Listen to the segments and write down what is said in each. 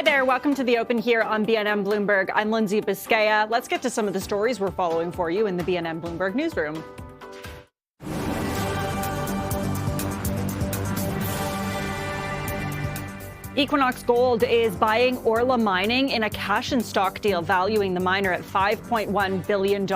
Hi there. Welcome to The Open here on BNN Bloomberg. I'm Lindsay Biscaya. Let's get to some of the stories we're following for you in the BNN Bloomberg newsroom. Equinox Gold is buying Orla mining in a cash and stock deal, valuing the miner at $5.1 billion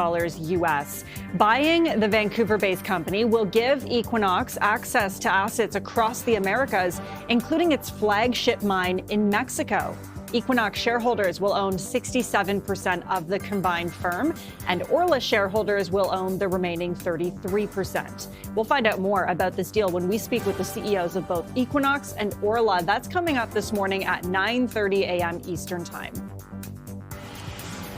US. Buying the Vancouver-based company will give Equinox access to assets across the Americas, including its flagship mine in Mexico. Equinox shareholders will own 67% of the combined firm, and Orla shareholders will own the remaining 33%. We'll find out more about this deal when we speak with the CEOs of both Equinox and Orla. That's coming up this morning at 9:30 a.m. Eastern Time.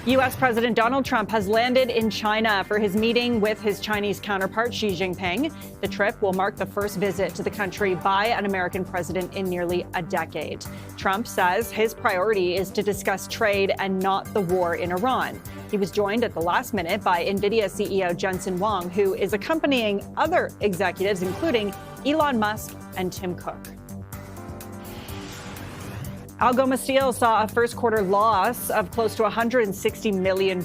U.S. President Donald Trump has landed in China for his meeting with his Chinese counterpart, Xi Jinping. The trip will mark the first visit to the country by an American president in nearly a decade. Trump says his priority is to discuss trade and not the war in Iran. He was joined at the last minute by NVIDIA CEO Jensen Huang, who is accompanying other executives, including Elon Musk and Tim Cook. Algoma Steel saw a first quarter loss of close to $160 million,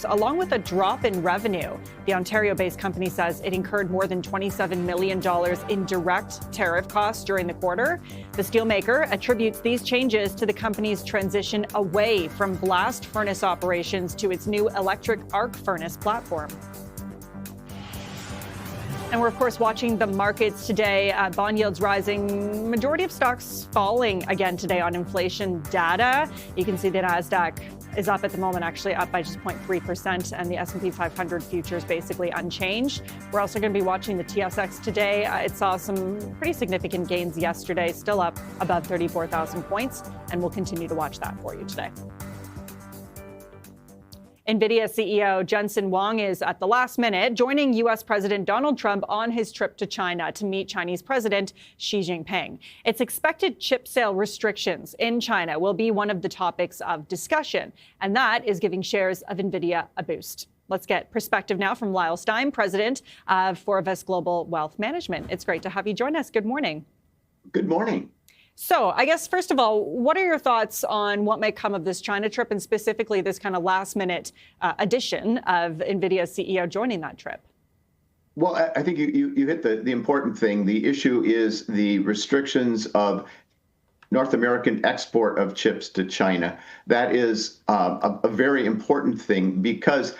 along with a drop in revenue. The Ontario-based company says it incurred more than $27 million in direct tariff costs during the quarter. The steelmaker attributes these changes to the company's transition away from blast furnace operations to its new electric arc furnace platform. And we're, of course, watching the markets today. Bond yields rising, majority of stocks falling again today on inflation data. You can see the Nasdaq is up at the moment, actually up by just 0.3%, and the S&P 500 futures basically unchanged. We're also going to be watching the TSX today. It saw some pretty significant gains yesterday, still up above 34,000 points, and we'll continue to watch that for you today. NVIDIA CEO Jensen Huang is at the last minute joining U.S. President Donald Trump on his trip to China to meet Chinese President Xi Jinping. It's expected chip sale restrictions in China will be one of the topics of discussion, and that is giving shares of NVIDIA a boost. Let's get perspective now from Lyle Stein, president of Forvis Global Wealth Management. It's great to have you join us. Good morning. Good morning. So I guess, first of all, what are your thoughts on what may come of this China trip and specifically this kind of last minute addition of NVIDIA's CEO joining that trip? Well, I think you hit the important thing. The issue is the restrictions of North American export of chips to China. That is a very important thing because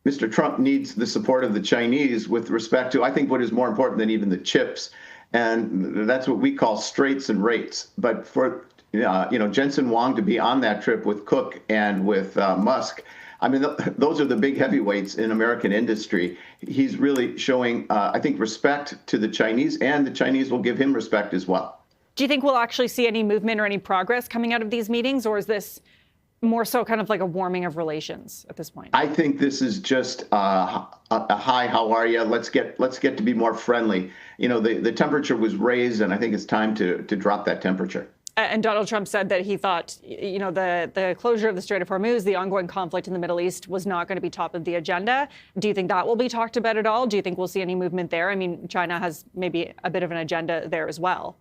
Mr. Trump needs the support of the Chinese with respect to, I think, what is more important than even the chips. And that's what we call straits and rates. But for Jensen Huang to be on that trip with Cook and with Musk, I mean, those are the big heavyweights in American industry. He's really showing, I think, respect to the Chinese, and the Chinese will give him respect as well. Do you think we'll actually see any movement or any progress coming out of these meetings, or is this more so kind of like a warming of relations at this point? I think this is just a hi, how are you? Let's get to be more friendly. You know, the temperature was raised, and I think it's time to drop that temperature. And Donald Trump said that he thought, you know, the closure of the Strait of Hormuz, the ongoing conflict in the Middle East, was not going to be top of the agenda. Do you think that will be talked about at all? Do you think we'll see any movement there? I mean, China has maybe a bit of an agenda there as well.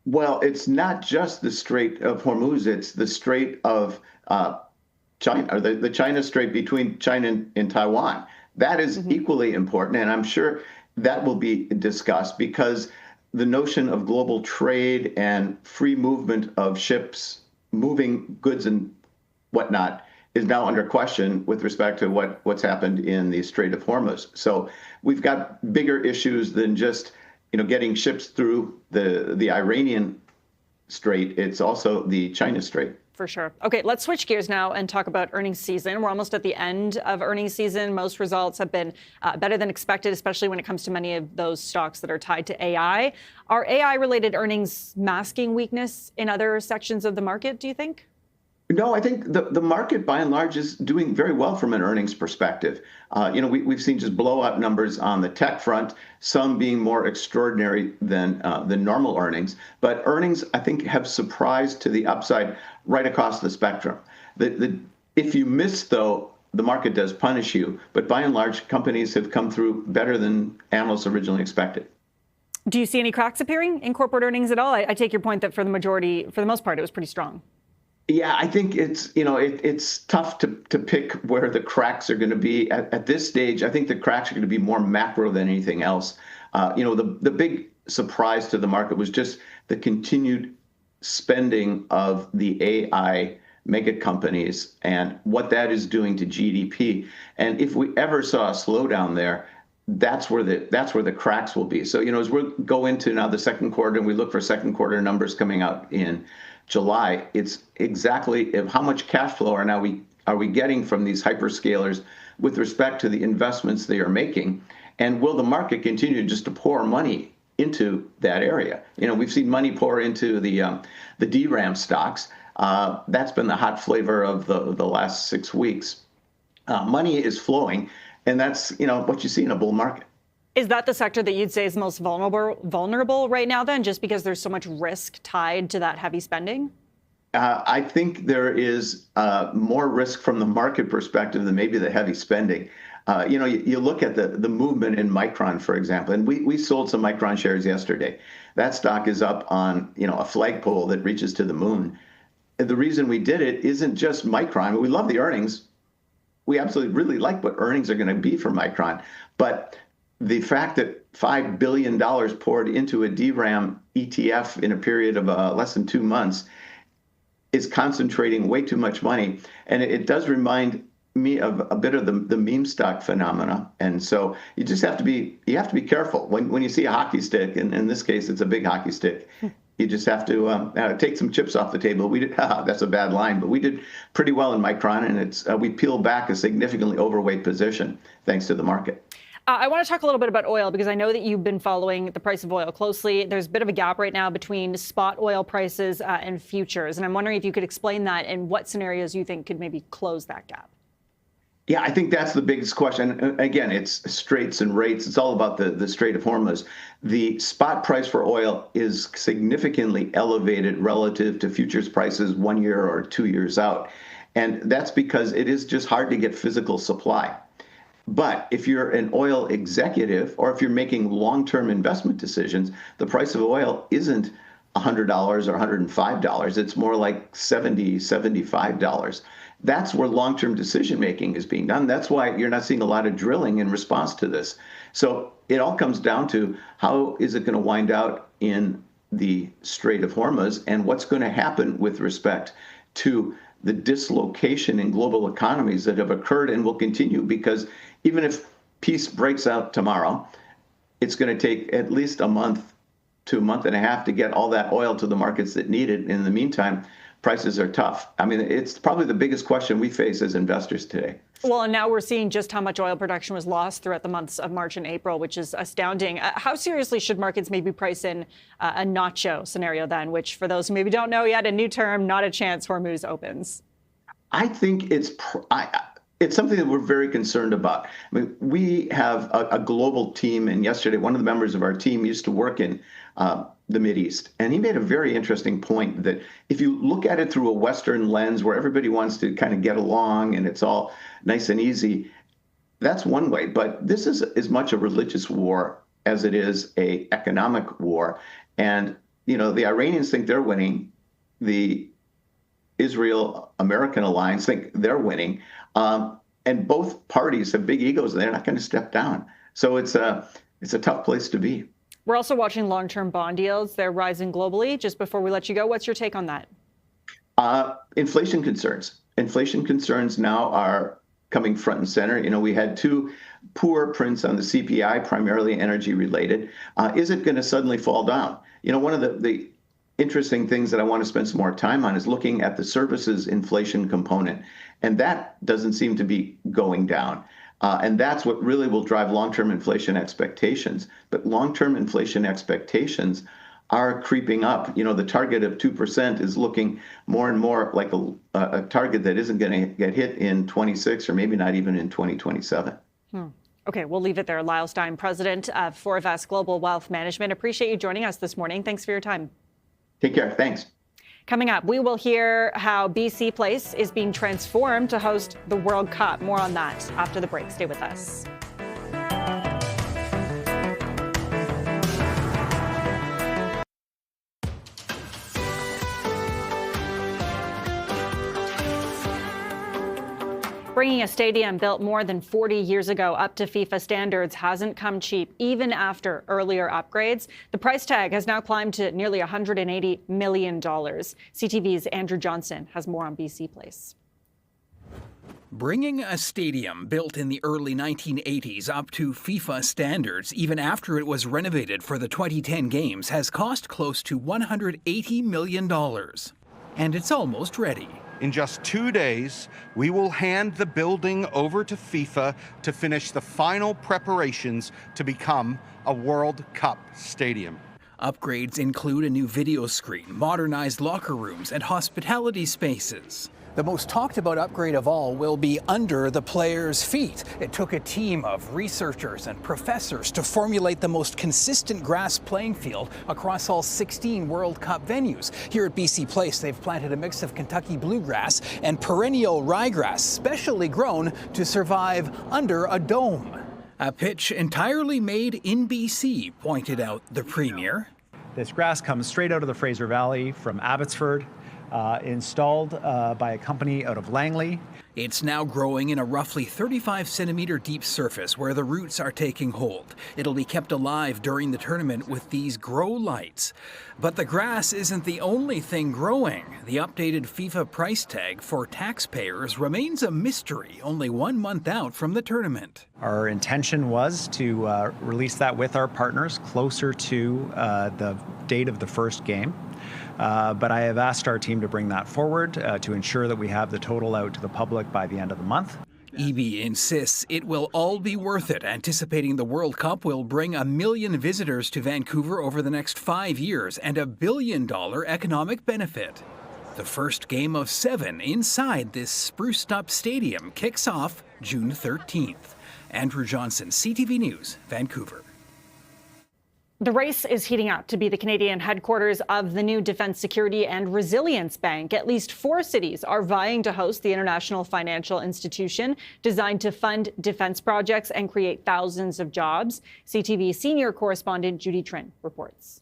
Well, it's not just the Strait of Hormuz. It's the Strait of China, or the China Strait between China and Taiwan. That is equally important, and I'm sure that will be discussed because the notion of global trade and free movement of ships moving goods and whatnot is now under question with respect to what's happened in the Strait of Hormuz. So we've got bigger issues than just getting ships through the Iranian Strait. It's also the China Strait. For sure. Okay, let's switch gears now and talk about earnings season. We're almost at the end of earnings season. Most results have been better than expected, especially when it comes to many of those stocks that are tied to AI. Are AI-related earnings masking weakness in other sections of the market, do you think? No, I think the market, by and large, is doing very well from an earnings perspective. We've seen just blowout numbers on the tech front, some being more extraordinary than normal earnings. But earnings, I think, have surprised to the upside right across the spectrum. If you miss, though, the market does punish you. But by and large, companies have come through better than analysts originally expected. Do you see any cracks appearing in corporate earnings at all? I take your point that for the most part, it was pretty strong. Yeah, I think it's tough to pick where the cracks are going to be at this stage. I think the cracks are going to be more macro than anything else. The big surprise to the market was just the continued spending of the AI mega companies and what that is doing to GDP. And if we ever saw a slowdown there, that's where the cracks will be. So, as we go into now the second quarter and we look for second quarter numbers coming out in July, it's exactly how much cash flow are we getting from these hyperscalers with respect to the investments they are making, and will the market continue just to pour money into that area? We've seen money pour into the DRAM stocks. That's been the hot flavor of the last 6 weeks. Money is flowing, and that's what you see in a bull market. Is that the sector that you'd say is most vulnerable right now then, just because there's so much risk tied to that heavy spending? I think there is more risk from the market perspective than maybe the heavy spending. You look at the movement in Micron, for example, and we sold some Micron shares yesterday. That stock is up on a flagpole that reaches to the moon. And the reason we did it isn't just Micron. We love the earnings. We absolutely really like what earnings are going to be for Micron, but the fact that $5 billion poured into a DRAM ETF in a period of less than 2 months is concentrating way too much money. And it does remind me of a bit of the meme stock phenomena. And so you just have to be careful when you see a hockey stick, and in this case, it's a big hockey stick. You just have to take some chips off the table. We did, that's a bad line, but we did pretty well in Micron, and we peeled back a significantly overweight position thanks to the market. I want to talk a little bit about oil, because I know that you've been following the price of oil closely. There's a bit of a gap right now between spot oil prices and futures. And I'm wondering if you could explain that and what scenarios you think could maybe close that gap. Yeah, I think that's the biggest question. Again, it's straits and rates. It's all about the Strait of Hormuz. The spot price for oil is significantly elevated relative to futures prices 1 year or 2 years out. And that's because it is just hard to get physical supply. But if you're an oil executive, or if you're making long-term investment decisions, the price of oil isn't $100 or $105. It's more like $70, $75. That's where long-term decision-making is being done. That's why you're not seeing a lot of drilling in response to this. So it all comes down to how is it going to wind out in the Strait of Hormuz, and what's going to happen with respect to the dislocation in global economies that have occurred and will continue, because even if peace breaks out tomorrow, it's going to take at least a month to a month and a half to get all that oil to the markets that need it. In the meantime, prices are tough. I mean, it's probably the biggest question we face as investors today. Well, and now we're seeing just how much oil production was lost throughout the months of March and April, which is astounding. How seriously should markets maybe price in a nacho scenario then, which for those who maybe don't know yet, a new term, not a chance Hormuz opens? I think it's something that we're very concerned about. I mean, we have a global team, and yesterday one of the members of our team used to work in the Mideast, and he made a very interesting point that if you look at it through a Western lens where everybody wants to kind of get along and it's all nice and easy, that's one way. But this is as much a religious war as it is an economic war. And, the Iranians think they're winning. The Israel-American alliance think they're winning. And both parties have big egos, and they're not going to step down. So it's a tough place to be. We're also watching long-term bond yields. They're rising globally. Just before we let you go, what's your take on that? Inflation concerns. Inflation concerns now are coming front and center. We had 2 poor prints on the CPI, primarily energy related. Is it going to suddenly fall down? One of the interesting things that I want to spend some more time on is looking at the services inflation component. And that doesn't seem to be going down. And that's what really will drive long-term inflation expectations. But long-term inflation expectations are creeping up. The target of 2% is looking more and more like a target that isn't going to get hit in 26 or maybe not even in 2027. Okay, we'll leave it there. Lyle Stein, president of Forvest Global Wealth Management. Appreciate you joining us this morning. Thanks for your time. Take care. Thanks. Coming up, we will hear how BC Place is being transformed to host the World Cup. More on that after the break. Stay with us. Bringing a stadium built more than 40 years ago up to FIFA standards hasn't come cheap, even after earlier upgrades. The price tag has now climbed to nearly $180 million. CTV's Andrew Johnson has more on BC Place. Bringing a stadium built in the early 1980s up to FIFA standards, even after it was renovated for the 2010 games, has cost close to $180 million. And it's almost ready. In just 2 days, we will hand the building over to FIFA to finish the final preparations to become a World Cup stadium. Upgrades include a new video screen, modernized locker rooms, and hospitality spaces. The most talked about upgrade of all will be under the players' feet. It took a team of researchers and professors to formulate the most consistent grass playing field across all 16 World Cup venues. Here at BC Place, they've planted a mix of Kentucky bluegrass and perennial ryegrass, specially grown to survive under a dome. A pitch entirely made in BC, pointed out the Premier. This grass comes straight out of the Fraser Valley from Abbotsford. Installed by a company out of Langley. It's now growing in a roughly 35-centimeter deep surface where the roots are taking hold. It'll be kept alive during the tournament with these grow lights. But the grass isn't the only thing growing. The updated FIFA price tag for taxpayers remains a mystery, only 1 month out from the tournament. Our intention was to release that with our partners closer to the date of the first game. But I have asked our team to bring that forward to ensure that we have the total out to the public by the end of the month. EB insists it will all be worth it, anticipating the World Cup will bring 1 million visitors to Vancouver over the next 5 years and $1 billion economic benefit. The first game of 7 inside this spruced-up stadium kicks off June 13th. Andrew Johnson, CTV News, Vancouver. The race is heating up to be the Canadian headquarters of the new Defence Security and Resilience Bank. At least 4 cities are vying to host the international financial institution designed to fund defence projects and create thousands of jobs. CTV senior correspondent Judy Trin reports.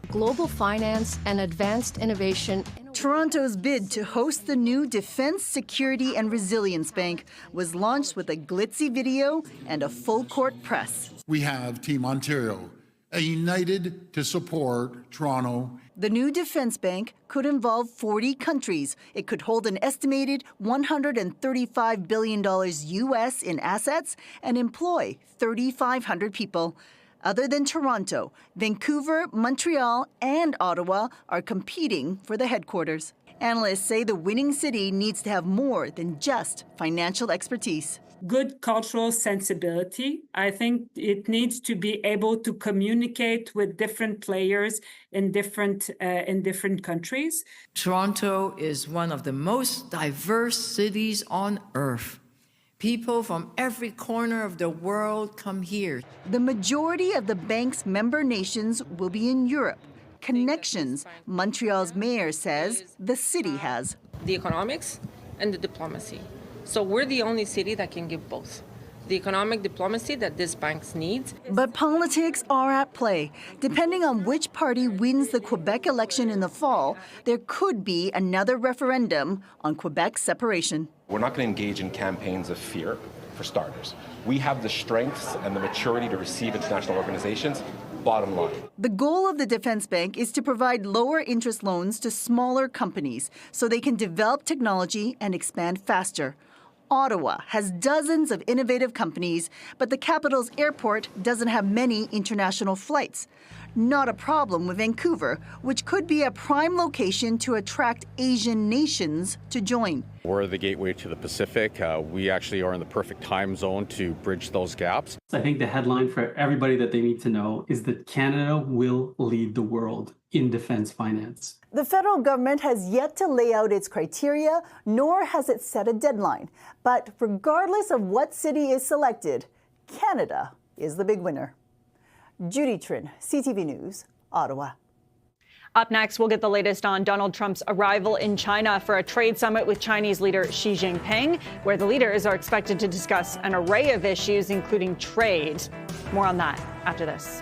Global finance and advanced innovation. Toronto's bid to host the new Defence Security and Resilience Bank was launched with a glitzy video and a full-court press. We have Team Ontario, united to support Toronto. The new defense bank could involve 40 countries. It could hold an estimated $135 billion US in assets and employ 3,500 people. Other than Toronto, Vancouver, Montreal, and Ottawa are competing for the headquarters. Analysts say the winning city needs to have more than just financial expertise. Good cultural sensibility. I think it needs to be able to communicate with different players in different countries. Toronto is one of the most diverse cities on earth. People from every corner of the world come here. The majority of the bank's member nations will be in Europe. Connections, Montreal's mayor says the city has. The economics and the diplomacy. So we're the only city that can give both. The economic diplomacy that this bank needs. But politics are at play. Depending on which party wins the Quebec election in the fall, there could be another referendum on Quebec's separation. We're not going to engage in campaigns of fear, for starters. We have the strengths and the maturity to receive international organizations, bottom line. The goal of the Defense Bank is to provide lower interest loans to smaller companies so they can develop technology and expand faster. Ottawa has dozens of innovative companies, but the capital's airport doesn't have many international flights. Not a problem with Vancouver, which could be a prime location to attract Asian nations to join. We're the gateway to the Pacific. We actually are in the perfect time zone to bridge those gaps. I think the headline for everybody that they need to know is that Canada will lead the world in defense finance. The federal government has yet to lay out its criteria, nor has it set a deadline. But regardless of what city is selected, Canada is the big winner. Judy Trin, CTV News, Ottawa. Up next, we'll get the latest on Donald Trump's arrival in China for a trade summit with Chinese leader Xi Jinping, where the leaders are expected to discuss an array of issues, including trade. More on that after this.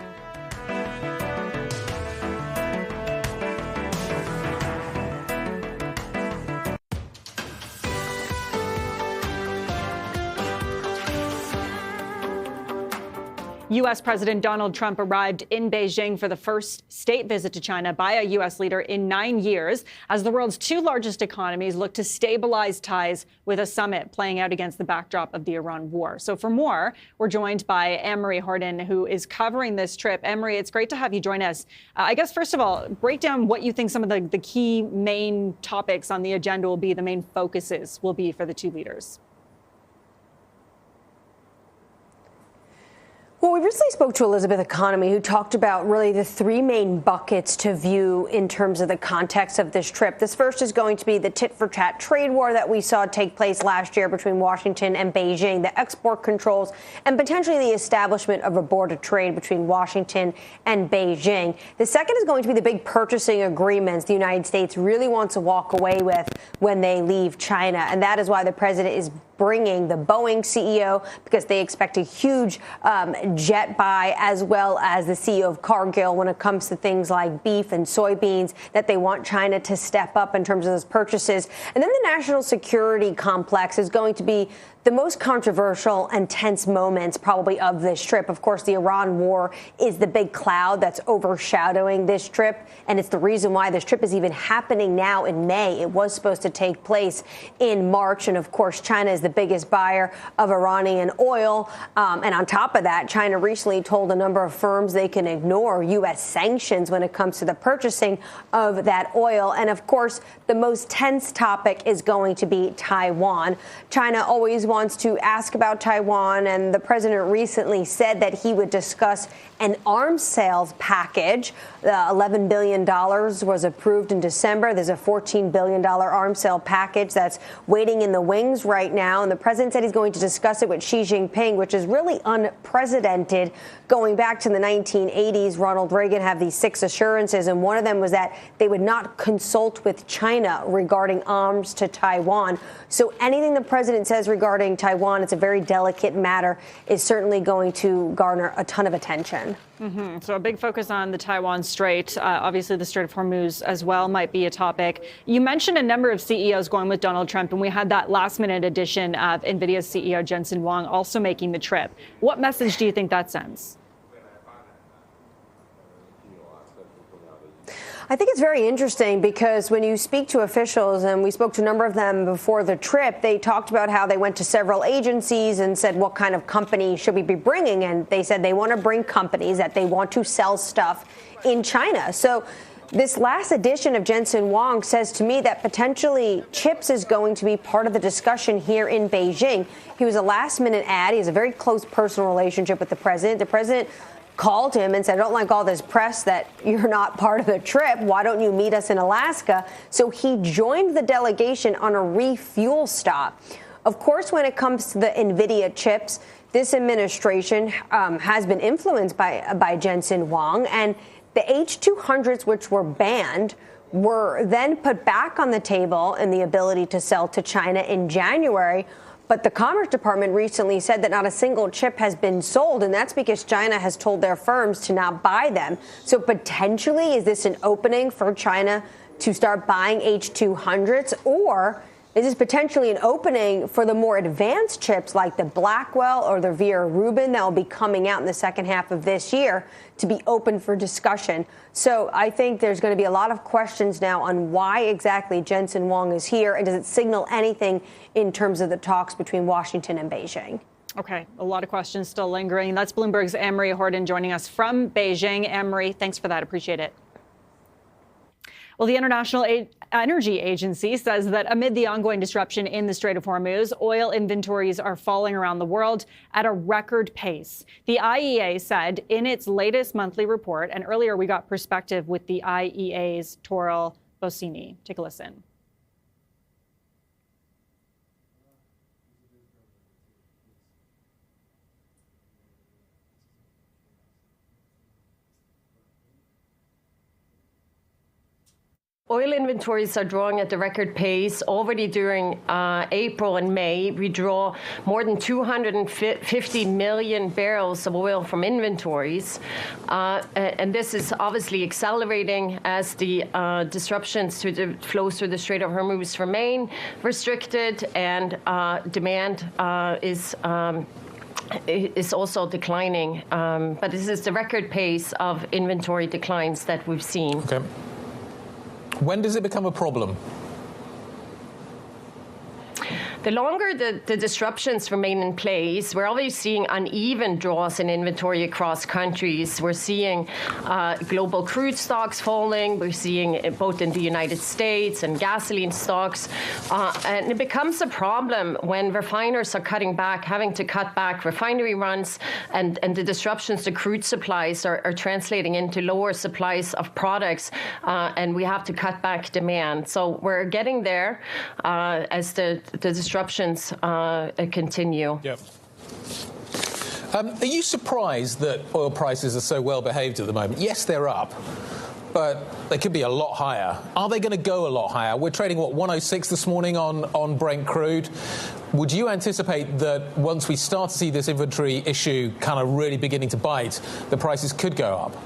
U.S. President Donald Trump arrived in Beijing for the first state visit to China by a U.S. leader in 9 years, as the world's two largest economies look to stabilize ties with a summit playing out against the backdrop of the Iran war. So for more, we're joined by Anne-Marie Horden, who is covering this trip. Anne-Marie, it's great to have you join us. I guess, first of all, break down what you think some of the key main topics on the agenda will be, the main focuses will be for the two leaders. Well, we recently spoke to Elizabeth Economy, who talked about really the three main buckets to view in terms of the context of this trip. This first is going to be the tit-for-tat trade war that we saw take place last year between Washington and Beijing, the export controls, and potentially the establishment of a border trade between Washington and Beijing. The second is going to be the big purchasing agreements the United States really wants to walk away with when they leave China. And that is why the president is bringing the Boeing CEO, because they expect a huge jet buy, as well as the CEO of Cargill when it comes to things like beef and soybeans, that they want China to step up in terms of those purchases. And then the national security complex is going to be the most controversial and tense moments probably of this trip. Of course, the Iran war is the big cloud that's overshadowing this trip, and it's the reason why this trip is even happening now in May. It was supposed to take place in March, and of course, China is the biggest buyer of Iranian oil. And on top of that, China recently told a number of firms they can ignore U.S. sanctions when it comes to the purchasing of that oil. And of course, the most tense topic is going to be Taiwan. China always wants to ask about Taiwan, and the president recently said that he would discuss an arms sales package. $11 billion was approved in December. There's a $14 billion arms sale package that's waiting in the wings right now. And the president said he's going to discuss it with Xi Jinping, which is really unprecedented. Going back to the 1980s, Ronald Reagan had these 6 assurances, and one of them was that they would not consult with China regarding arms to Taiwan. So anything the president says regarding Taiwan, it's a very delicate matter, is certainly going to garner a ton of attention. So a big focus on the Taiwan Strait. Obviously, the Strait of Hormuz as well might be a topic. You mentioned a number of CEOs going with Donald Trump, and we had that last-minute addition of NVIDIA's CEO Jensen Huang also making the trip. What message do you think that sends? I think it's very interesting because when you speak to officials, and we spoke to a number of them before the trip, they talked about how they went to several agencies and said, what kind of company should we be bringing? And they said they want to bring companies that they want to sell stuff in China. So this last edition of Jensen Huang says to me that potentially chips is going to be part of the discussion here in Beijing. He was a last-minute ad. He has a very close personal relationship with the president. The president called him and said, I don't like all this press that you're not part of the trip. Why don't you meet us in Alaska? So he joined the delegation on a refuel stop. Of course, when it comes to the NVIDIA chips, this administration has been influenced by Jensen Huang. And the H200s, which were banned, were then put back on the table in the ability to sell to China in January. But the Commerce Department recently said that not a single chip has been sold, and that's because China has told their firms to not buy them. So potentially, is this an opening for China to start buying H200s, or is this potentially an opening for the more advanced chips like the Blackwell or the Vera Rubin that will be coming out in the second half of this year to be open for discussion? So I think there's going to be a lot of questions now on why exactly Jensen Huang is here, and does it signal anything in terms of the talks between Washington and Beijing? Okay, a lot of questions still lingering. That's Bloomberg's Anne-Marie Horden joining us from Beijing. Anne-Marie, thanks for that. Appreciate it. Well, the International Energy Agency says that amid the ongoing disruption in the Strait of Hormuz, oil inventories are falling around the world at a record pace. The IEA said in its latest monthly report, and earlier we got perspective with the IEA's Toril Bosini. Take a listen. Oil inventories are drawing at the record pace. Already during April and May, we draw more than 250 million barrels of oil from inventories. And this is obviously accelerating as the disruptions to the flows through the Strait of Hormuz remain restricted, and demand is is also declining. But this is the record pace of inventory declines that we've seen. Okay. When does it become a problem? The longer the disruptions remain in place, we're already seeing uneven draws in inventory across countries. We're seeing global crude stocks falling. We're seeing it both in the United States and gasoline stocks. And it becomes a problem when refiners are cutting back, having to cut back refinery runs, and the disruptions to crude supplies are translating into lower supplies of products, and we have to cut back demand. So we're getting there as the disruptions continue. Yep. Are you surprised that oil prices are so well behaved at the moment? Yes, they're up, but they could be a lot higher. Are they going to go a lot higher? We're trading, what, 106 this morning on Brent crude. Would you anticipate that once we start to see this inventory issue kind of really beginning to bite, the prices could go up?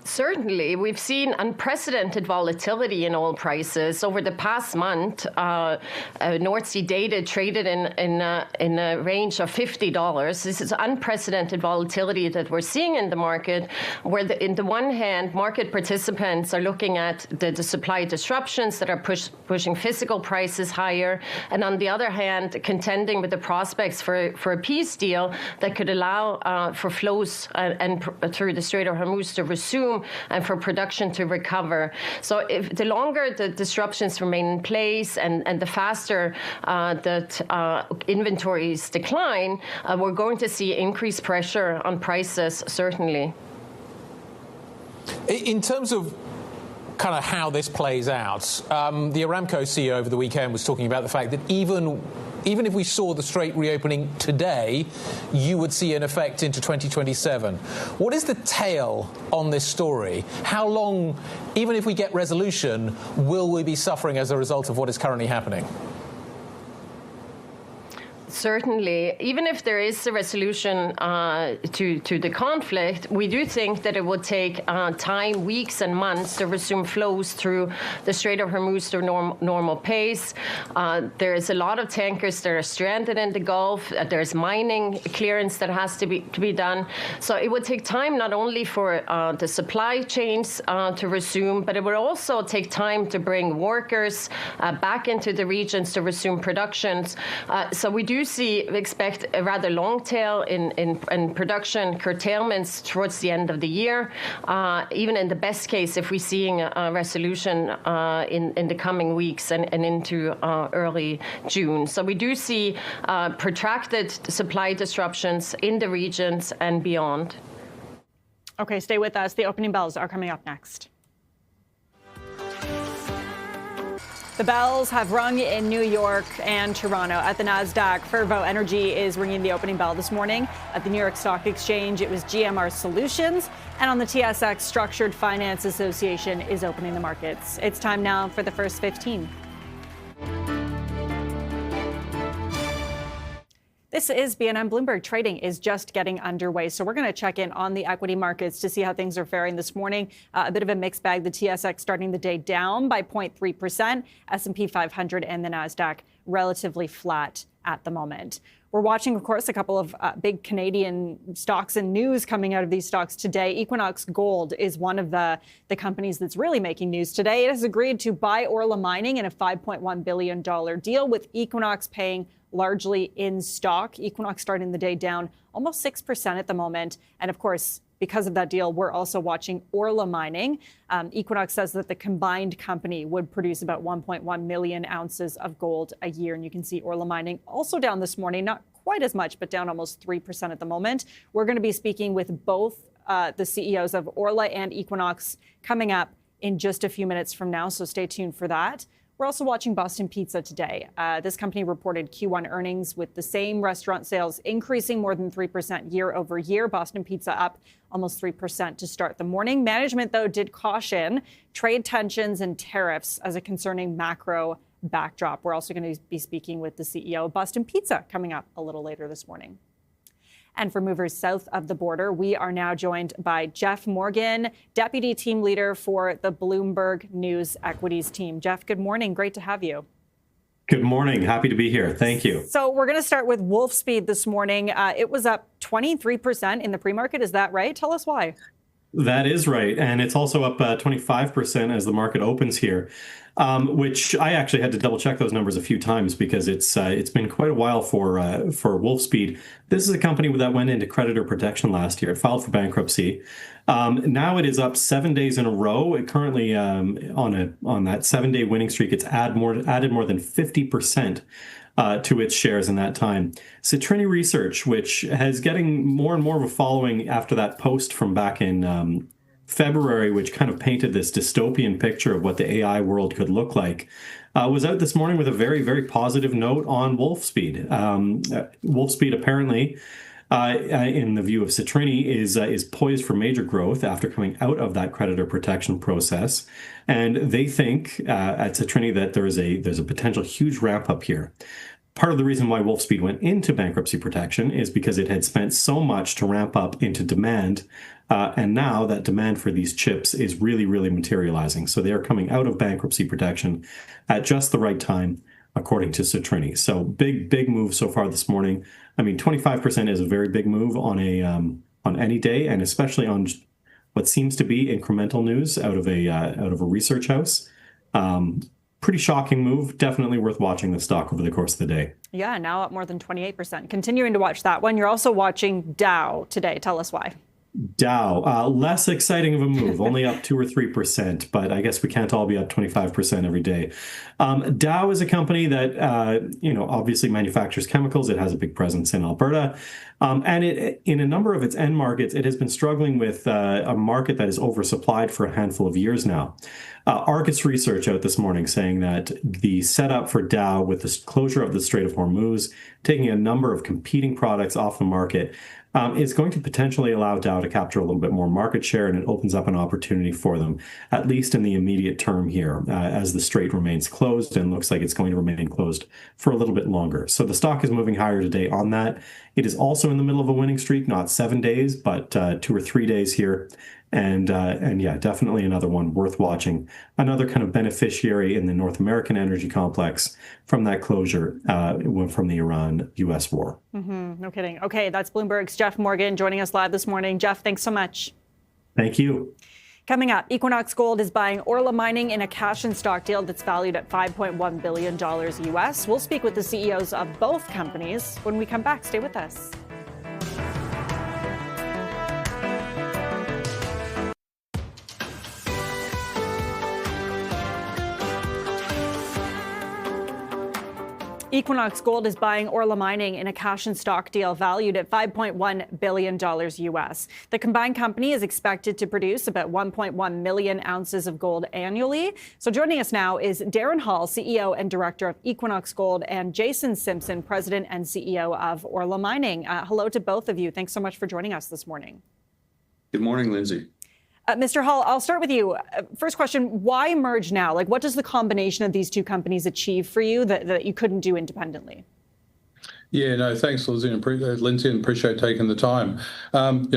Certainly. We've seen unprecedented volatility in oil prices. Over the past month, North Sea Dated traded in a range of $50. This is unprecedented volatility that we're seeing in the market, where in the one hand, market participants are looking at the supply disruptions that are pushing physical prices higher, and on the other hand, contending with the prospects for a peace deal that could allow for flows and through the Strait of Hormuz to resume and for production to recover. So if the longer the disruptions remain in place and the faster that inventories decline, we're going to see increased pressure on prices, certainly. In terms of kind of how this plays out, the Aramco CEO over the weekend was talking about the fact that even if we saw the strait reopening today, you would see an effect into 2027. What is the tail on this story? How long, even if we get resolution, will we be suffering as a result of what is currently happening? Certainly. Even if there is a resolution to the conflict, we do think that it will take time, weeks and months, to resume flows through the Strait of Hormuz to normal pace. There is a lot of tankers that are stranded in the Gulf. There's mining clearance that has to be done. So it would take time not only for the supply chains to resume, but it would also take time to bring workers back into the regions to resume productions. So we do expect a rather long tail in production curtailments towards the end of the year, even in the best case if we're seeing a resolution in the coming weeks and into early June. So we do see protracted supply disruptions in the regions and beyond. Okay, stay with us. The opening bells are coming up next. The bells have rung in New York and Toronto. At the NASDAQ, Fervo Energy is ringing the opening bell this morning. At the New York Stock Exchange, it was GMR Solutions. And on the TSX, Structured Finance Association is opening the markets. It's time now for the first 15. This is BNN Bloomberg. Trading is just getting underway, so we're going to check in on the equity markets to see how things are faring this morning. A bit of a mixed bag. The TSX starting the day down by 0.3%. S&P 500 and the NASDAQ relatively flat at the moment. We're watching, of course, a couple of big Canadian stocks and news coming out of these stocks today. Equinox Gold is one of the companies that's really making news today. It has agreed to buy Orla Mining in a $5.1 billion deal, with Equinox paying largely in stock. Equinox starting the day down almost 6% at the moment. And of course, because of that deal, we're also watching Orla Mining. Equinox says that the combined company would produce about 1.1 million ounces of gold a year. And you can see Orla Mining also down this morning, not quite as much, but down almost 3% at the moment. We're going to be speaking with both the CEOs of Orla and Equinox coming up in just a few minutes from now. So stay tuned for that. We're also watching Boston Pizza today. This company reported Q1 earnings with the same restaurant sales increasing more than 3% year over year. Boston Pizza up almost 3% to start the morning. Management, though, did caution trade tensions and tariffs as a concerning macro backdrop. We're also going to be speaking with the CEO of Boston Pizza coming up a little later this morning. And for movers south of the border, we are now joined by Jeff Morgan, Deputy Team Leader for the Bloomberg News Equities team. Jeff, good morning. Great to have you. Good morning. Happy to be here. Thank you. So we're going to start with Wolfspeed this morning. It was up 23% in the pre-market. Is that right? Tell us why. That is right. And it's also up 25% as the market opens here, which I actually had to double check those numbers a few times because it's been quite a while for Wolfspeed. This is a company that went into creditor protection last year. It filed for bankruptcy. Now it is up 7 days in a row. It currently on that 7-day winning streak, it's added more than 50% to its shares in that time. Citrini Research, which has getting more and more of a following after that post from back in February, which kind of painted this dystopian picture of what the AI world could look like, was out this morning with a very, very positive note on Wolfspeed. Wolfspeed apparently, in the view of Citrini, is poised for major growth after coming out of that creditor protection process, and they think at Citrini that there's a potential huge ramp up here. Part of the reason why Wolfspeed went into bankruptcy protection is because it had spent so much to ramp up into demand, and now that demand for these chips is really, really materializing. So they are coming out of bankruptcy protection at just the right time, according to Citrini. So big move so far this morning. I mean, 25% is a very big move on any day, and especially on what seems to be incremental news out of a research house. Pretty shocking move. Definitely worth watching the stock over the course of the day. Yeah, now up more than 28%. Continuing to watch that one. You're also watching Dow today. Tell us why. Dow, less exciting of a move, only up 2 or 3%, but I guess we can't all be up 25% every day. Dow is a company that, obviously manufactures chemicals. It has a big presence in Alberta. And in a number of its end markets, it has been struggling with a market that is oversupplied for a handful of years now. Arcus Research out this morning saying that the setup for Dow with the closure of the Strait of Hormuz, taking a number of competing products off the market, is going to potentially allow Dow to capture a little bit more market share, and it opens up an opportunity for them, at least in the immediate term here, as the strait remains closed and looks like it's going to remain closed for a little bit longer. So the stock is moving higher today on that. It is also in the middle of a winning streak, not 7 days, but 2 or 3 days here. And yeah, definitely another one worth watching. Another kind of beneficiary in the North American energy complex from that closure from the Iran-U.S. war. No kidding. Okay, that's Bloomberg's Jeff Morgan joining us live this morning. Jeff, thanks so much. Thank you. Coming up, Equinox Gold is buying Orla Mining in a cash and stock deal that's valued at $5.1 billion U.S. We'll speak with the CEOs of both companies when we come back. Stay with us. Equinox Gold is buying Orla Mining in a cash and stock deal valued at $5.1 billion U.S. The combined company is expected to produce about 1.1 million ounces of gold annually. So joining us now is Darren Hall, CEO and Director of Equinox Gold, and Jason Simpson, President and CEO of Orla Mining. Hello to both of you. Thanks so much for joining us this morning. Good morning, Lindsay. Mr. Hall, I'll start with you. First question, why merge now? Like, what does the combination of these two companies achieve for you that you couldn't do independently? Yeah, no, thanks, Lindsay, and appreciate taking the time.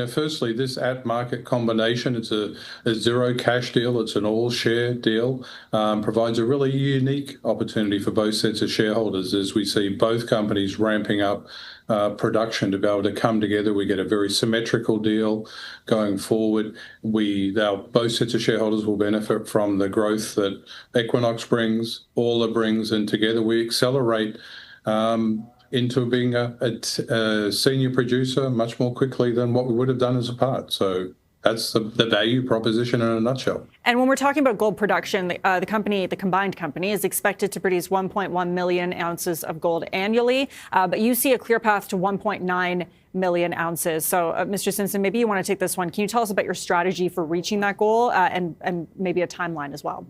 Firstly, this at-market combination, it's a zero cash deal. It's an all-share deal. Provides a really unique opportunity for both sets of shareholders as we see both companies ramping up production to be able to come together. We get a very symmetrical deal going forward. Both sets of shareholders will benefit from the growth that Equinox brings, Orla brings, and together we accelerate into being a senior producer much more quickly than what we would have done as a part. So that's the value proposition in a nutshell. And when we're talking about gold production, the combined company is expected to produce 1.1 million ounces of gold annually, but you see a clear path to 1.9 million ounces. So, Mr. Simpson, maybe you want to take this one. Can you tell us about your strategy for reaching that goal and maybe a timeline as well?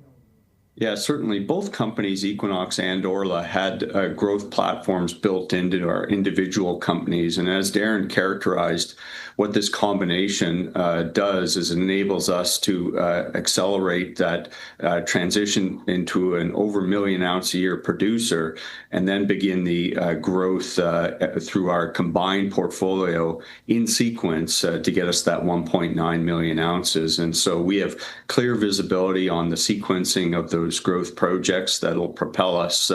Yeah, certainly. Both companies, Equinox and Orla, had growth platforms built into our individual companies. And as Darren characterized, what this combination does is enables us to accelerate that transition into an over million ounce a year producer, and then begin the growth through our combined portfolio in sequence to get us that 1.9 million ounces. And so we have clear visibility on the sequencing of those those growth projects that'll propel us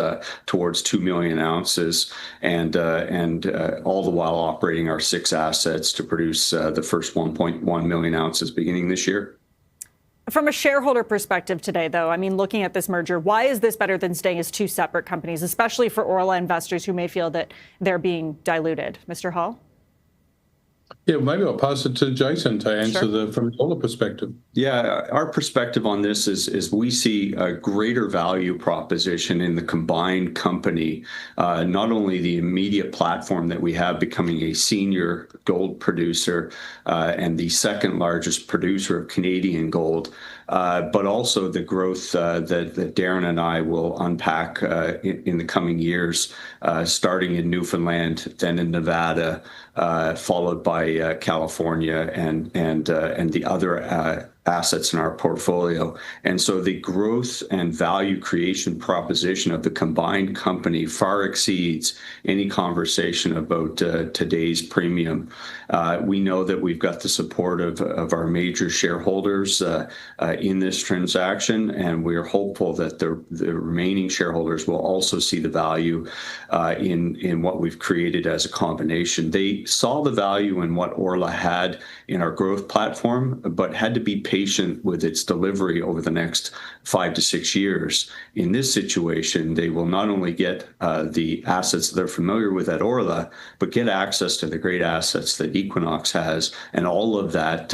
towards 2 million ounces, and all the while operating our 6 assets to produce the first 1.1 million ounces beginning this year. From a shareholder perspective today, though, I mean, looking at this merger, why is this better than staying as 2 separate companies, especially for Orla investors who may feel that they're being diluted? Mr. Hall? Yeah, maybe I'll pass it to Jason to answer from the Orla perspective. Yeah, our perspective on this is we see a greater value proposition in the combined company, not only the immediate platform that we have becoming a senior gold producer and the second largest producer of Canadian gold, but also the growth that Darren and I will unpack in the coming years, starting in Newfoundland, then in Nevada, followed by California and the other assets in our portfolio. And so the growth and value creation proposition of the combined company far exceeds any conversation about today's premium. We know that we've got the support of our major shareholders in this transaction, and we're hopeful that the remaining shareholders will also see the value in what we've created as a combination. They saw the value in what Orla had in our growth platform, but had to be patient with its delivery over the next 5 to 6 years. In this situation, they will not only get the assets they're familiar with at Orla, but get access to the great assets that Equinox has, and all of that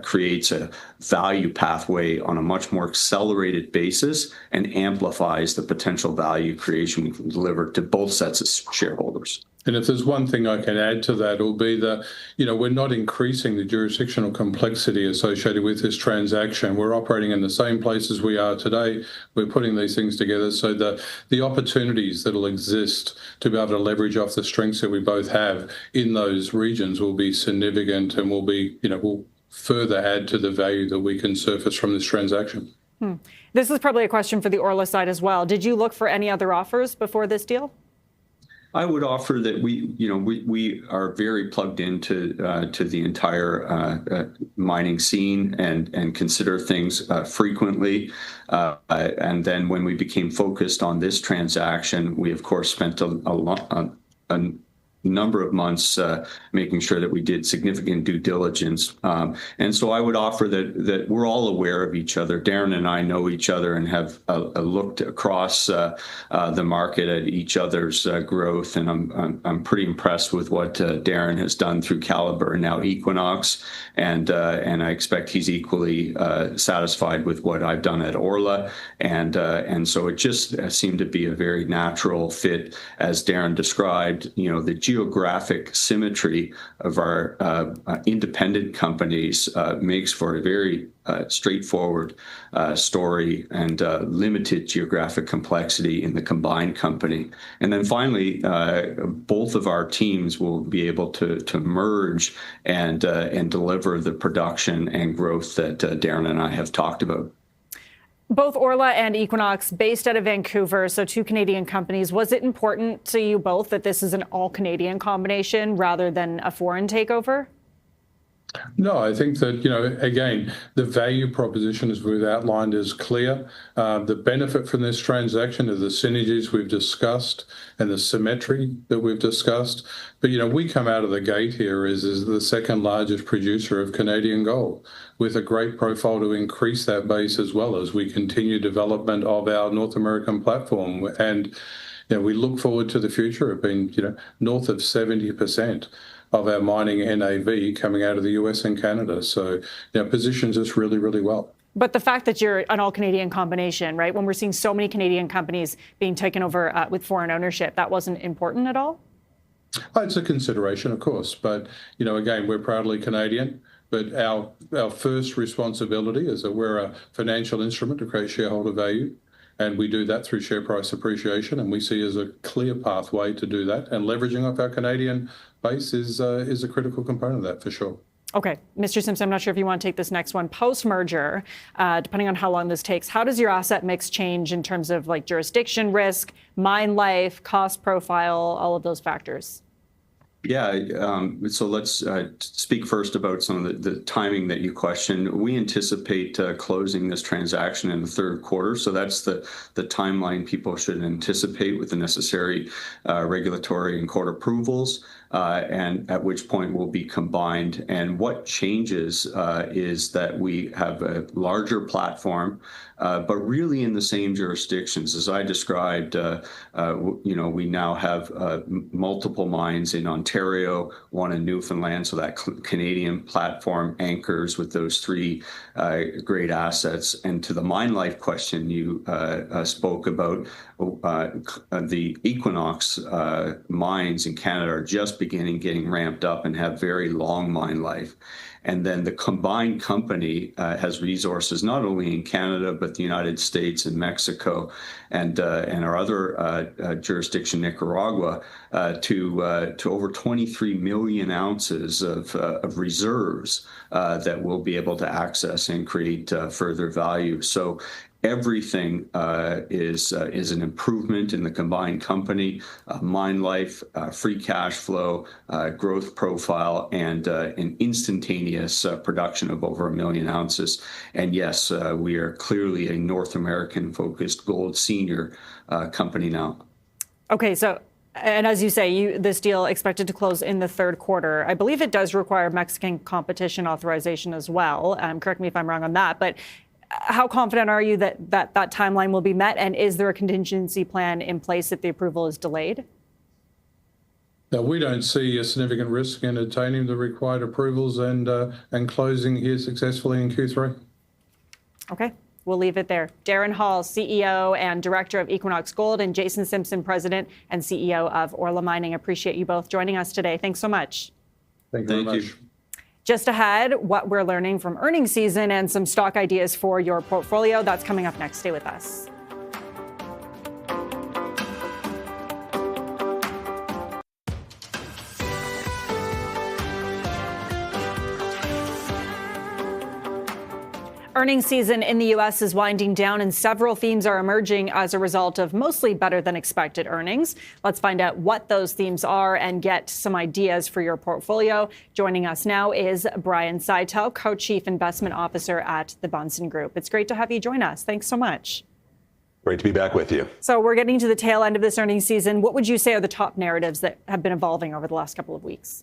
creates a value pathway on a much more accelerated basis and amplifies the potential value creation we can deliver to both sets of shareholders. And if there's one thing I can add to that, it'll be that, we're not increasing the jurisdictional complexity associated with this transaction. We're operating in the same places we are today. We're putting these things together so that the opportunities that'll exist to be able to leverage off the strengths that we both have in those regions will be significant and will further add to the value that we can surface from this transaction. This is probably a question for the Orla side as well. Did you look for any other offers before this deal? I would offer that we are very plugged into to the entire mining scene and consider things frequently. And then when we became focused on this transaction, we of course spent a number of months making sure that we did significant due diligence. And so I would offer that we're all aware of each other. Darren and I know each other and have looked across the market at each other's growth. And I'm pretty impressed with what Darren has done through Calibre and now Equinox. And I expect he's equally satisfied with what I've done at Orla. And so it just seemed to be a very natural fit, as Darren described. The geographic symmetry of our independent companies makes for a very straightforward story and limited geographic complexity in the combined company. And then finally, both of our teams will be able to merge and deliver the production and growth that Darren and I have talked about. Both Orla and Equinox based out of Vancouver, so 2 Canadian companies. Was it important to you both that this is an all-Canadian combination rather than a foreign takeover? No, I think that, again, the value proposition, as we've outlined, is clear. The benefit from this transaction are the synergies we've discussed and the symmetry that we've discussed. But, we come out of the gate here as the second largest producer of Canadian gold, with a great profile to increase that base as well as we continue development of our North American platform. And we look forward to the future of being, north of 70% of our mining NAV coming out of the US and Canada. So, positions us really, really well. But the fact that you're an all-Canadian combination, right, when we're seeing so many Canadian companies being taken over with foreign ownership, that wasn't important at all? It's a consideration, of course. But, again, we're proudly Canadian. But our first responsibility is that we're a financial instrument to create shareholder value. And we do that through share price appreciation. And we see as a clear pathway to do that. And leveraging off our Canadian base is a critical component of that, for sure. Okay. Mr. Simpson, I'm not sure if you want to take this next one. Post-merger, depending on how long this takes, how does your asset mix change in terms of jurisdiction risk, mine life, cost profile, all of those factors? Yeah, so let's speak first about some of the timing that you questioned. We anticipate closing this transaction in the third quarter, so that's the timeline people should anticipate with the necessary regulatory and court approvals, and at which point we'll be combined. And what changes is that we have a larger platform, but really in the same jurisdictions. As I described, we now have multiple mines in Ontario, one in Newfoundland, so that Canadian platform anchors with those three great assets. And to the mine life question you spoke about, the Equinox mines in Canada are just getting ramped up and have very long mine life. And then the combined company has resources not only in Canada, but the United States and Mexico and our other jurisdiction, Nicaragua, to over 23 million ounces of reserves that we'll be able to access and create further value. So everything is an improvement in the combined company, mine life, free cash flow, growth profile, and an instantaneous production of over 1 million ounces. And yes, we are clearly a North American-focused gold senior company now. Okay, so, and as you say, this deal expected to close in the third quarter. I believe it does require Mexican competition authorization as well. Correct me if I'm wrong on that, but how confident are you that timeline will be met? And is there a contingency plan in place if the approval is delayed? Now, we don't see a significant risk in attaining the required approvals and closing here successfully in Q3. Okay, we'll leave it there. Darren Hall, CEO and Director of Equinox Gold, and Jason Simpson, President and CEO of Orla Mining. Appreciate you both joining us today. Thanks so much. Thank you very much. Just ahead, what we're learning from earnings season and some stock ideas for your portfolio. That's coming up next. Stay with us. Earnings season in the U.S. is winding down, and several themes are emerging as a result of mostly better than expected earnings. Let's find out what those themes are and get some ideas for your portfolio. Joining us now is Brian Seitel, Co-Chief Investment Officer at the Bunsen Group. It's great to have you join us. Thanks so much. Great to be back with you. So we're getting to the tail end of this earnings season. What would you say are the top narratives that have been evolving over the last couple of weeks?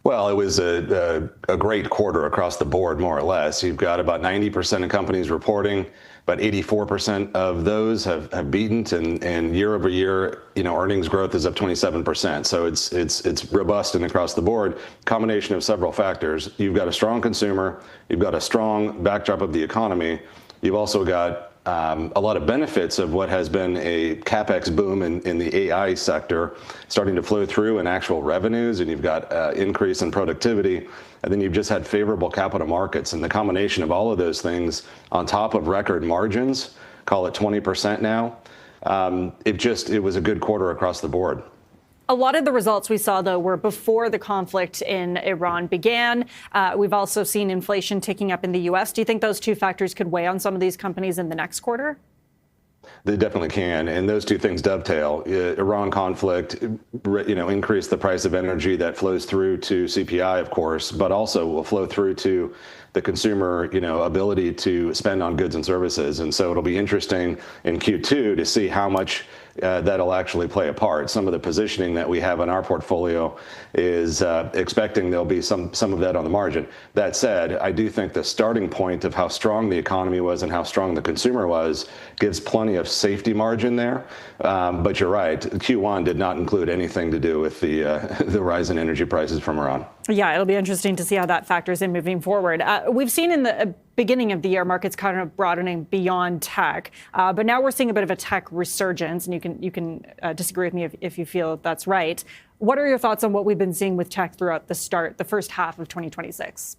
Well, it was a great quarter across the board, more or less. You've got about 90% of companies reporting, but 84% of those have beaten, and year over year, earnings growth is up 27%. So it's robust and across the board. Combination of several factors. You've got a strong consumer. You've got a strong backdrop of the economy. You've also got a lot of benefits of what has been a capex boom in the AI sector starting to flow through in actual revenues, and you've got increase in productivity, and then you've just had favorable capital markets, and the combination of all of those things on top of record margins, call it 20% now, it was a good quarter across the board. A lot of the results we saw, though, were before the conflict in Iran began. We've also seen inflation ticking up in the U.S. Do you think those two factors could weigh on some of these companies in the next quarter? They definitely can, and those two things dovetail. Iran conflict, increased the price of energy that flows through to CPI, of course, but also will flow through to the consumer, ability to spend on goods and services. And so it'll be interesting in Q2 to see how much that'll actually play a part. Some of the positioning that we have in our portfolio is expecting there'll be some of that on the margin. That said, I do think the starting point of how strong the economy was and how strong the consumer was gives plenty of safety margin there. But you're right, Q1 did not include anything to do with the rise in energy prices from Iran. Yeah, it'll be interesting to see how that factors in moving forward. We've seen in the beginning of the year markets kind of broadening beyond tech, but now we're seeing a bit of a tech resurgence, and you can disagree with me if you feel that's right. What are your thoughts on what we've been seeing with tech throughout the first half of 2026?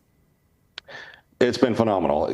It's been phenomenal.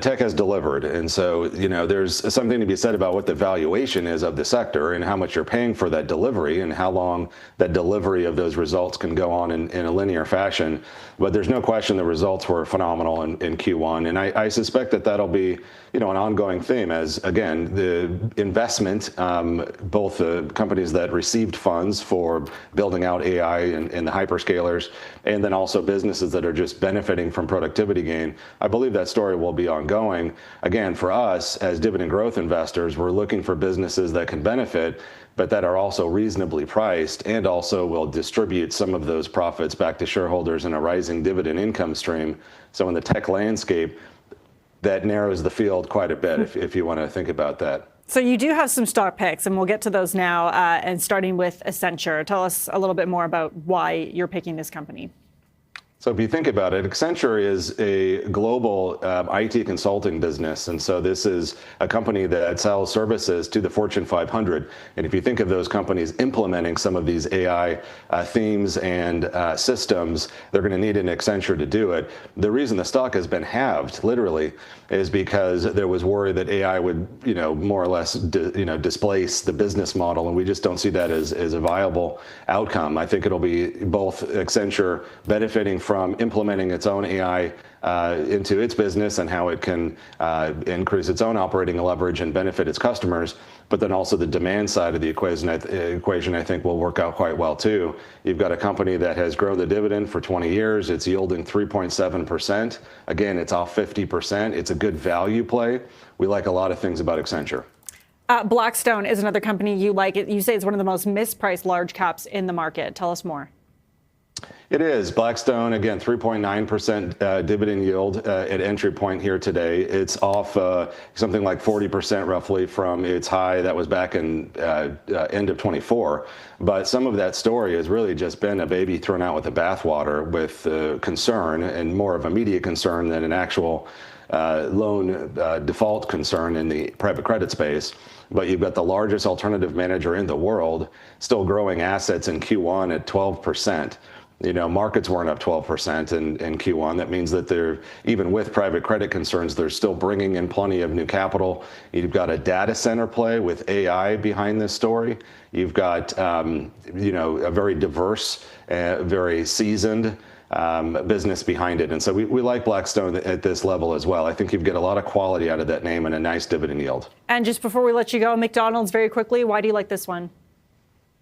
Tech has delivered. And so, there's something to be said about what the valuation is of the sector and how much you're paying for that delivery and how long that delivery of those results can go on in a linear fashion. But there's no question the results were phenomenal in Q1. And I suspect that that'll be, an ongoing theme as, again, the investment, both the companies that received funds for building out AI and the hyperscalers, and then also businesses that are just benefiting from productivity gain. I believe that story will be ongoing. Again, for us as dividend growth investors, we're looking for businesses that can benefit, but that are also reasonably priced and also will distribute some of those profits back to shareholders in a rising dividend income stream. So in the tech landscape, that narrows the field quite a bit if you want to think about that. So you do have some stock picks, and we'll get to those now, and starting with Accenture. Tell us a little bit more about why you're picking this company. So if you think about it, Accenture is a global IT consulting business. And so this is a company that sells services to the Fortune 500. And if you think of those companies implementing some of these AI themes and systems, they're going to need an Accenture to do it. The reason the stock has been halved, literally, is because there was worry that AI would, more or less, displace the business model. And we just don't see that as a viable outcome. I think it'll be both Accenture benefiting from implementing its own AI into its business and how it can increase its own operating leverage and benefit its customers, but then also the demand side of the equation I think will work out quite well too. You've got a company that has grown the dividend for 20 years. It's yielding 3.7%. Again, it's off 50%. It's a good value play. We like a lot of things about Accenture. Blackstone is another company you like. You say it's one of the most mispriced large caps in the market. Tell us more. It is. Blackstone, again, 3.9% dividend yield at entry point here today. It's off something like 40% roughly from its high that was back in end of 24. But some of that story has really just been a baby thrown out with the bathwater with concern, and more of a media concern than an actual loan default concern in the private credit space. But you've got the largest alternative manager in the world still growing assets in Q1 at 12%. Markets weren't up 12% in Q1. That means that they're, even with private credit concerns, they're still bringing in plenty of new capital. You've got a data center play with AI behind this story. You've got, a very diverse, very seasoned business behind it. And so we like Blackstone at this level as well. I think you get a lot of quality out of that name and a nice dividend yield. And just before we let you go, McDonald's very quickly, why do you like this one?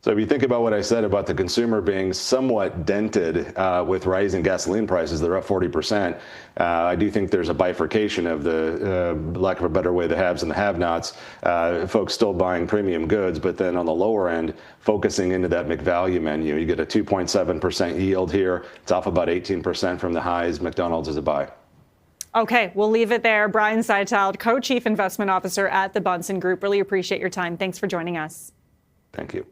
So if you think about what I said about the consumer being somewhat dented with rising gasoline prices, they're up 40%. I do think there's a bifurcation of the, lack of a better way, the haves and the have-nots. Folks still buying premium goods, but then on the lower end, focusing into that McValue menu. You get a 2.7% yield here. It's off about 18% from the highs. McDonald's is a buy. Okay, we'll leave it there. Brian Seitel, Co-Chief Investment Officer at the Bunsen Group. Really appreciate your time. Thanks for joining us. Thank you.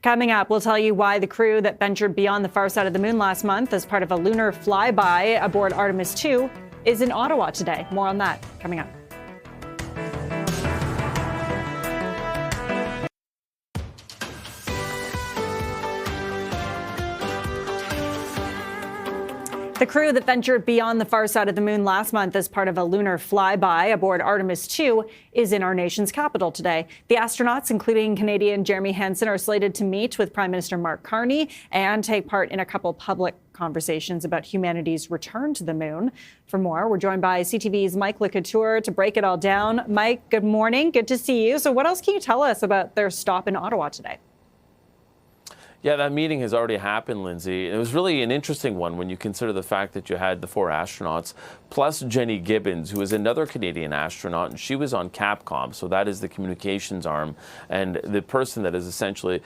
Coming up, we'll tell you why the crew that ventured beyond the far side of the moon last month as part of a lunar flyby aboard Artemis II is in Ottawa today. More on that coming up. The crew that ventured beyond the far side of the moon last month as part of a lunar flyby aboard Artemis II is in our nation's capital today. The astronauts, including Canadian Jeremy Hansen, are slated to meet with Prime Minister Mark Carney and take part in a couple public conversations about humanity's return to the moon. For more, we're joined by CTV's Mike LeCouture to break it all down. Mike, good morning. Good to see you. So what else can you tell us about their stop in Ottawa today? Yeah, that meeting has already happened, Lindsay. It was really an interesting one when you consider the fact that you had the 4 astronauts, plus Jenny Gibbons, who is another Canadian astronaut, and she was on Capcom, so that is the communications arm, and the person that is essentially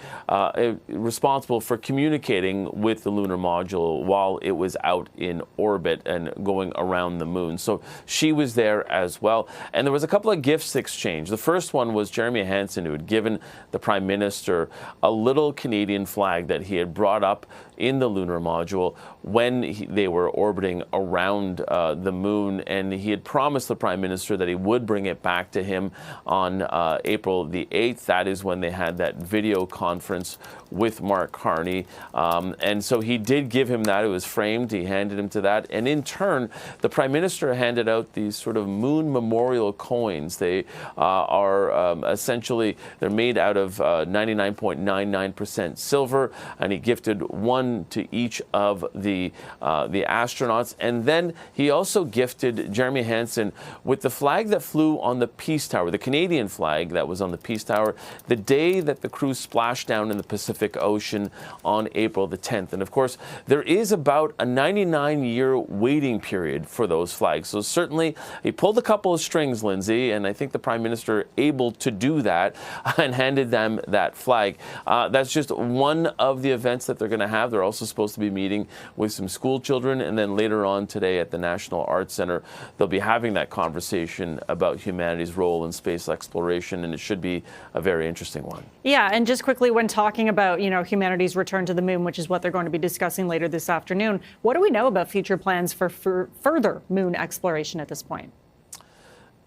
responsible for communicating with the lunar module while it was out in orbit and going around the moon. So she was there as well. And there was a couple of gifts exchanged. The first one was Jeremy Hansen, who had given the Prime Minister a little Canadian flag flag that he had brought up in the lunar module when they were orbiting around the moon, and he had promised the Prime Minister that he would bring it back to him on April the 8th. That is when they had that video conference with Mark Carney. And so he did give him that. It was framed. He handed him to that. And in turn, the Prime Minister handed out these sort of moon memorial coins. They are essentially, they're made out of 99.99% silver, and he gifted one to each of the astronauts. And then he also gifted Jeremy Hansen with the flag that flew on the Peace Tower, the Canadian flag that was on the Peace Tower, the day that the crew splashed down in the Pacific Ocean on April the 10th. And of course, there is about a 99-year waiting period for those flags. So certainly he pulled a couple of strings, Lindsay, and I think the Prime Minister able to do that and handed them that flag. That's just one of the events that they're going to have. They're also supposed to be meeting with some school children, and then later on today at the National Arts Center, they'll be having that conversation about humanity's role in space exploration, and it should be a very interesting one. Yeah, and just quickly, when talking about, humanity's return to the moon, which is what they're going to be discussing later this afternoon, what do we know about future plans for further moon exploration at this point?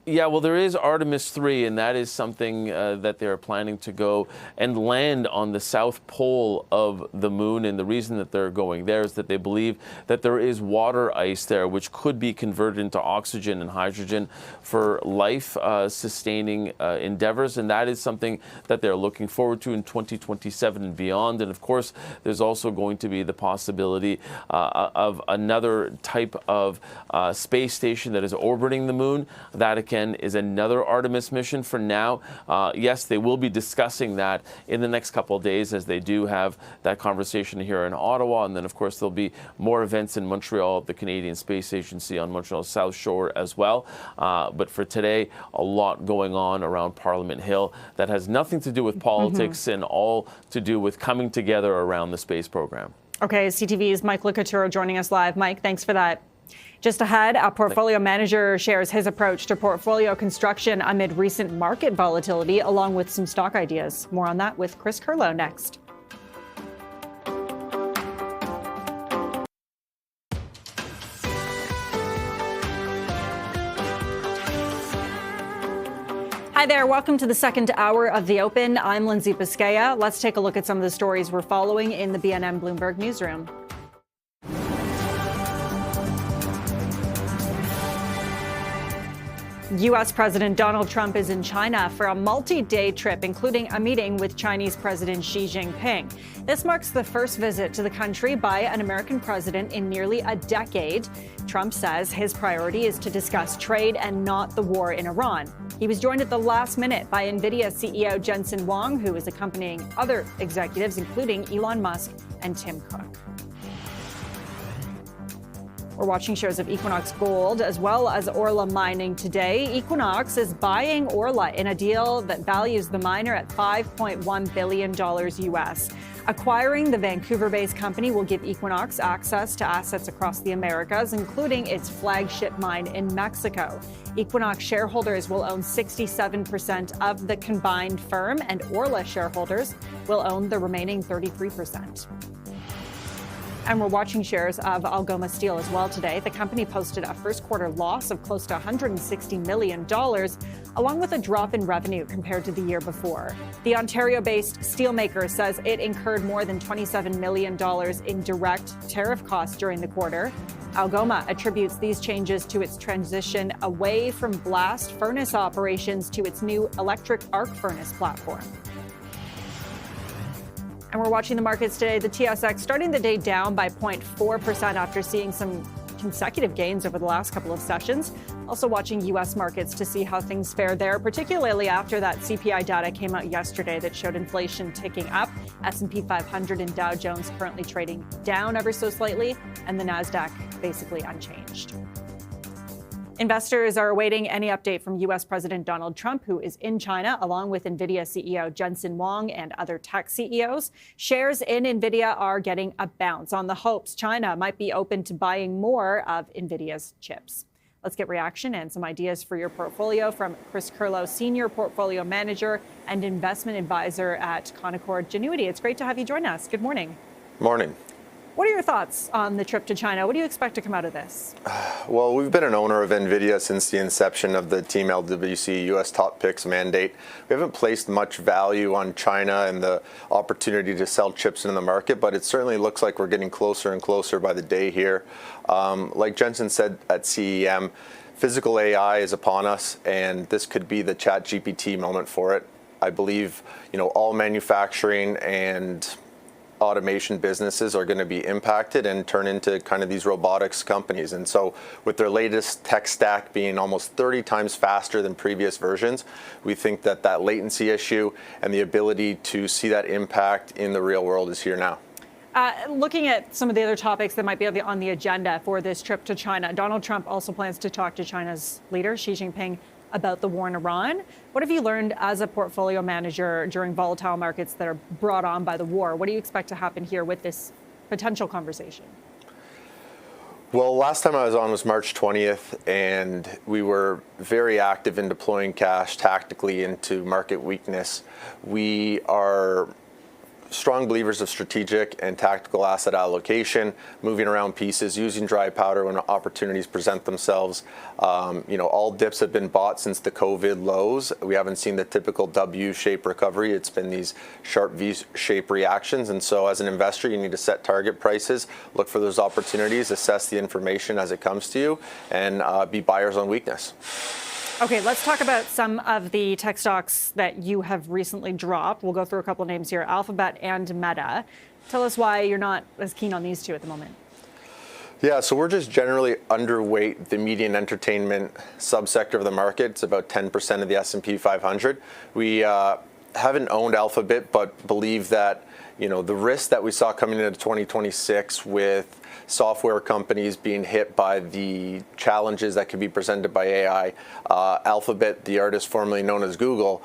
Yeah, well, there is Artemis II, and that is something that they're planning to go and land on the south pole of the moon. And the reason that they're going there is that they believe that there is water ice there, which could be converted into oxygen and hydrogen for life-sustaining endeavors. And that is something that they're looking forward to in 2027 and beyond. And of course, there's also going to be the possibility of another type of space station that is orbiting the moon. That again is another Artemis mission. For now, yes, they will be discussing that in the next couple of days as they do have that conversation here in Ottawa. And then, of course, there'll be more events in Montreal at the Canadian Space Agency on Montreal's South Shore as well. But for today, a lot going on around Parliament Hill that has nothing to do with politics and all to do with coming together around the space program. Okay, CTV's Mike Lucaturo joining us live. Mike, thanks for that. Just ahead, a portfolio manager shares his approach to portfolio construction amid recent market volatility, along with some stock ideas. More on that with Chris Curlow next. Hi there. Welcome to the second hour of The Open. I'm Lindsay Biscaya. Let's take a look at some of the stories we're following in the BNN Bloomberg newsroom. U.S. President Donald Trump is in China for a multi-day trip, including a meeting with Chinese President Xi Jinping. This marks the first visit to the country by an American president in nearly a decade. Trump says his priority is to discuss trade and not the war in Iran. He was joined at the last minute by NVIDIA CEO Jensen Huang, who is accompanying other executives, including Elon Musk and Tim Cook. We're watching shares of Equinox Gold as well as Orla Mining today. Equinox is buying Orla in a deal that values the miner at $5.1 billion U.S. Acquiring the Vancouver-based company will give Equinox access to assets across the Americas, including its flagship mine in Mexico. Equinox shareholders will own 67% of the combined firm, and Orla shareholders will own the remaining 33%. And we're watching shares of Algoma Steel as well today. The company posted a first quarter loss of close to $160 million, along with a drop in revenue compared to the year before. The Ontario-based steelmaker says it incurred more than $27 million in direct tariff costs during the quarter. Algoma attributes these changes to its transition away from blast furnace operations to its new electric arc furnace platform. And we're watching the markets today. The TSX starting the day down by 0.4% after seeing some consecutive gains over the last couple of sessions. Also watching U.S. markets to see how things fare there, particularly after that CPI data came out yesterday that showed inflation ticking up. S&P 500 and Dow Jones currently trading down ever so slightly, and the NASDAQ basically unchanged. Investors are awaiting any update from U.S. President Donald Trump, who is in China, along with NVIDIA CEO Jensen Huang and other tech CEOs. Shares in NVIDIA are getting a bounce on the hopes China might be open to buying more of NVIDIA's chips. Let's get reaction and some ideas for your portfolio from Chris Curlow, Senior Portfolio Manager and Investment Advisor at Canaccord Genuity. It's great to have you join us. Good morning. Morning. What are your thoughts on the trip to China? What do you expect to come out of this? Well, we've been an owner of NVIDIA since the inception of the Team LWC U.S. Top Picks mandate. We haven't placed much value on China and the opportunity to sell chips into the market, but it certainly looks like we're getting closer and closer by the day here. Like Jensen said at CEM, physical AI is upon us, and this could be the ChatGPT moment for it. I believe, all manufacturing and automation businesses are going to be impacted and turn into kind of these robotics companies. And so with their latest tech stack being almost 30 times faster than previous versions, we think that latency issue and the ability to see that impact in the real world is here now. Looking at some of the other topics that might be on the agenda for this trip to China, Donald Trump also plans to talk to China's leader, Xi Jinping, about the war in Iran. What have you learned as a portfolio manager during volatile markets that are brought on by the war? What do you expect to happen here with this potential conversation? Well, last time I was on was March 20th, and we were very active in deploying cash tactically into market weakness. We are strong believers of strategic and tactical asset allocation, moving around pieces, using dry powder when opportunities present themselves. All dips have been bought since the COVID lows. We haven't seen the typical W-shaped recovery. It's been these sharp V-shaped reactions. And so as an investor, you need to set target prices, look for those opportunities, assess the information as it comes to you, and be buyers on weakness. Okay, let's talk about some of the tech stocks that you have recently dropped. We'll go through a couple of names here, Alphabet and Meta. Tell us why you're not as keen on these two at the moment. Yeah, so we're just generally underweight the media and entertainment subsector of the market. It's about 10% of the S&P 500. We haven't owned Alphabet, but believe that the risk that we saw coming into 2026 with software companies being hit by the challenges that can be presented by AI. Alphabet, the artist formerly known as Google,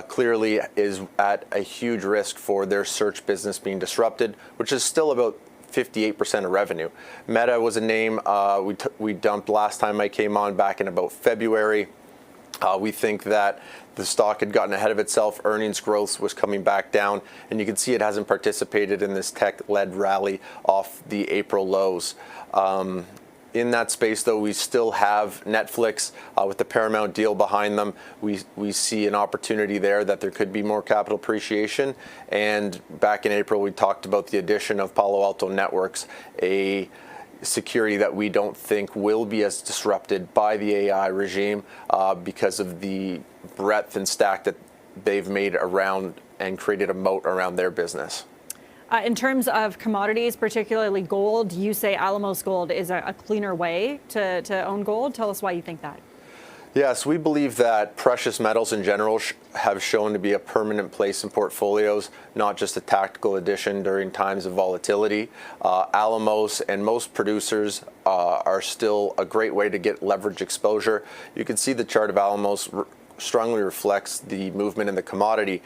clearly is at a huge risk for their search business being disrupted, which is still about 58% of revenue. Meta was a name we dumped last time I came on back in about February. We think that the stock had gotten ahead of itself. Earnings growth was coming back down, and you can see it hasn't participated in this tech-led rally off the April lows. In that space, though, we still have Netflix with the Paramount deal behind them. We see an opportunity there that there could be more capital appreciation. And back in April, we talked about the addition of Palo Alto Networks, a security that we don't think will be as disrupted by the AI regime because of the breadth and stack that they've made around and created a moat around their business. In terms of commodities, particularly gold, you say Alamos Gold is a cleaner way to own gold. Tell us why you think that. Yes, we believe that precious metals in general have shown to be a permanent place in portfolios, not just a tactical addition during times of volatility. Alamos and most producers are still a great way to get leverage exposure. You can see the chart of Alamos strongly reflects the movement in the commodity.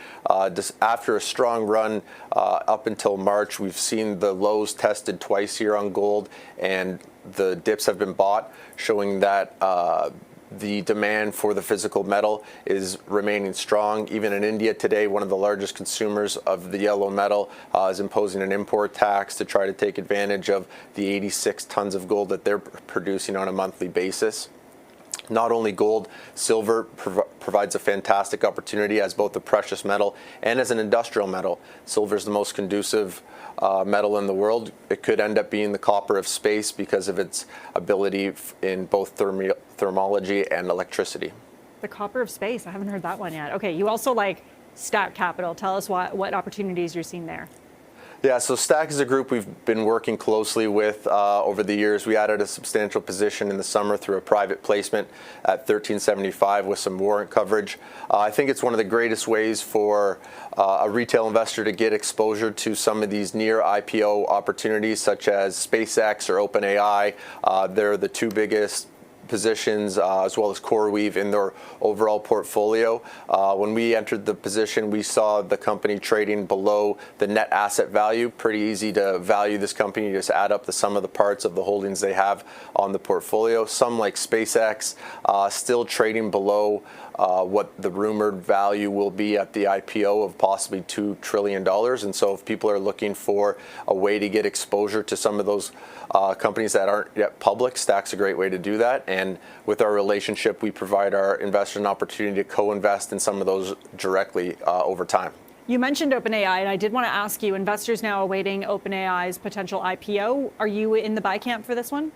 After a strong run up until March, we've seen the lows tested twice here on gold, and the dips have been bought, showing that the demand for the physical metal is remaining strong. Even in India today, one of the largest consumers of the yellow metal is imposing an import tax to try to take advantage of the 86 tons of gold that they're producing on a monthly basis. Not only gold, silver provides a fantastic opportunity as both a precious metal and as an industrial metal. Silver is the most conducive metal in the world. It could end up being the copper of space because of its ability in both thermology and electricity. The copper of space. I haven't heard that one yet. Okay, you also like Stack Capital. Tell us what opportunities you're seeing there. Yeah, so Stack is a group we've been working closely with over the years. We added a substantial position in the summer through a private placement at $13.75 with some warrant coverage. I think it's one of the greatest ways for a retail investor to get exposure to some of these near IPO opportunities, such as SpaceX or OpenAI. They're the two biggest positions as well as CoreWeave in their overall portfolio. When we entered the position, we saw the company trading below the net asset value. Pretty easy to value this company. You just add up the sum of the parts of the holdings they have on the portfolio. Some like SpaceX still trading below what the rumored value will be at the IPO of possibly $2 trillion. And so if people are looking for a way to get exposure to some of those companies that aren't yet public, Stack's a great way to do that. And with our relationship, we provide our investors an opportunity to co-invest in some of those directly over time. You mentioned OpenAI, and I did want to ask you, investors now awaiting OpenAI's potential IPO. Are you in the buy camp for this one?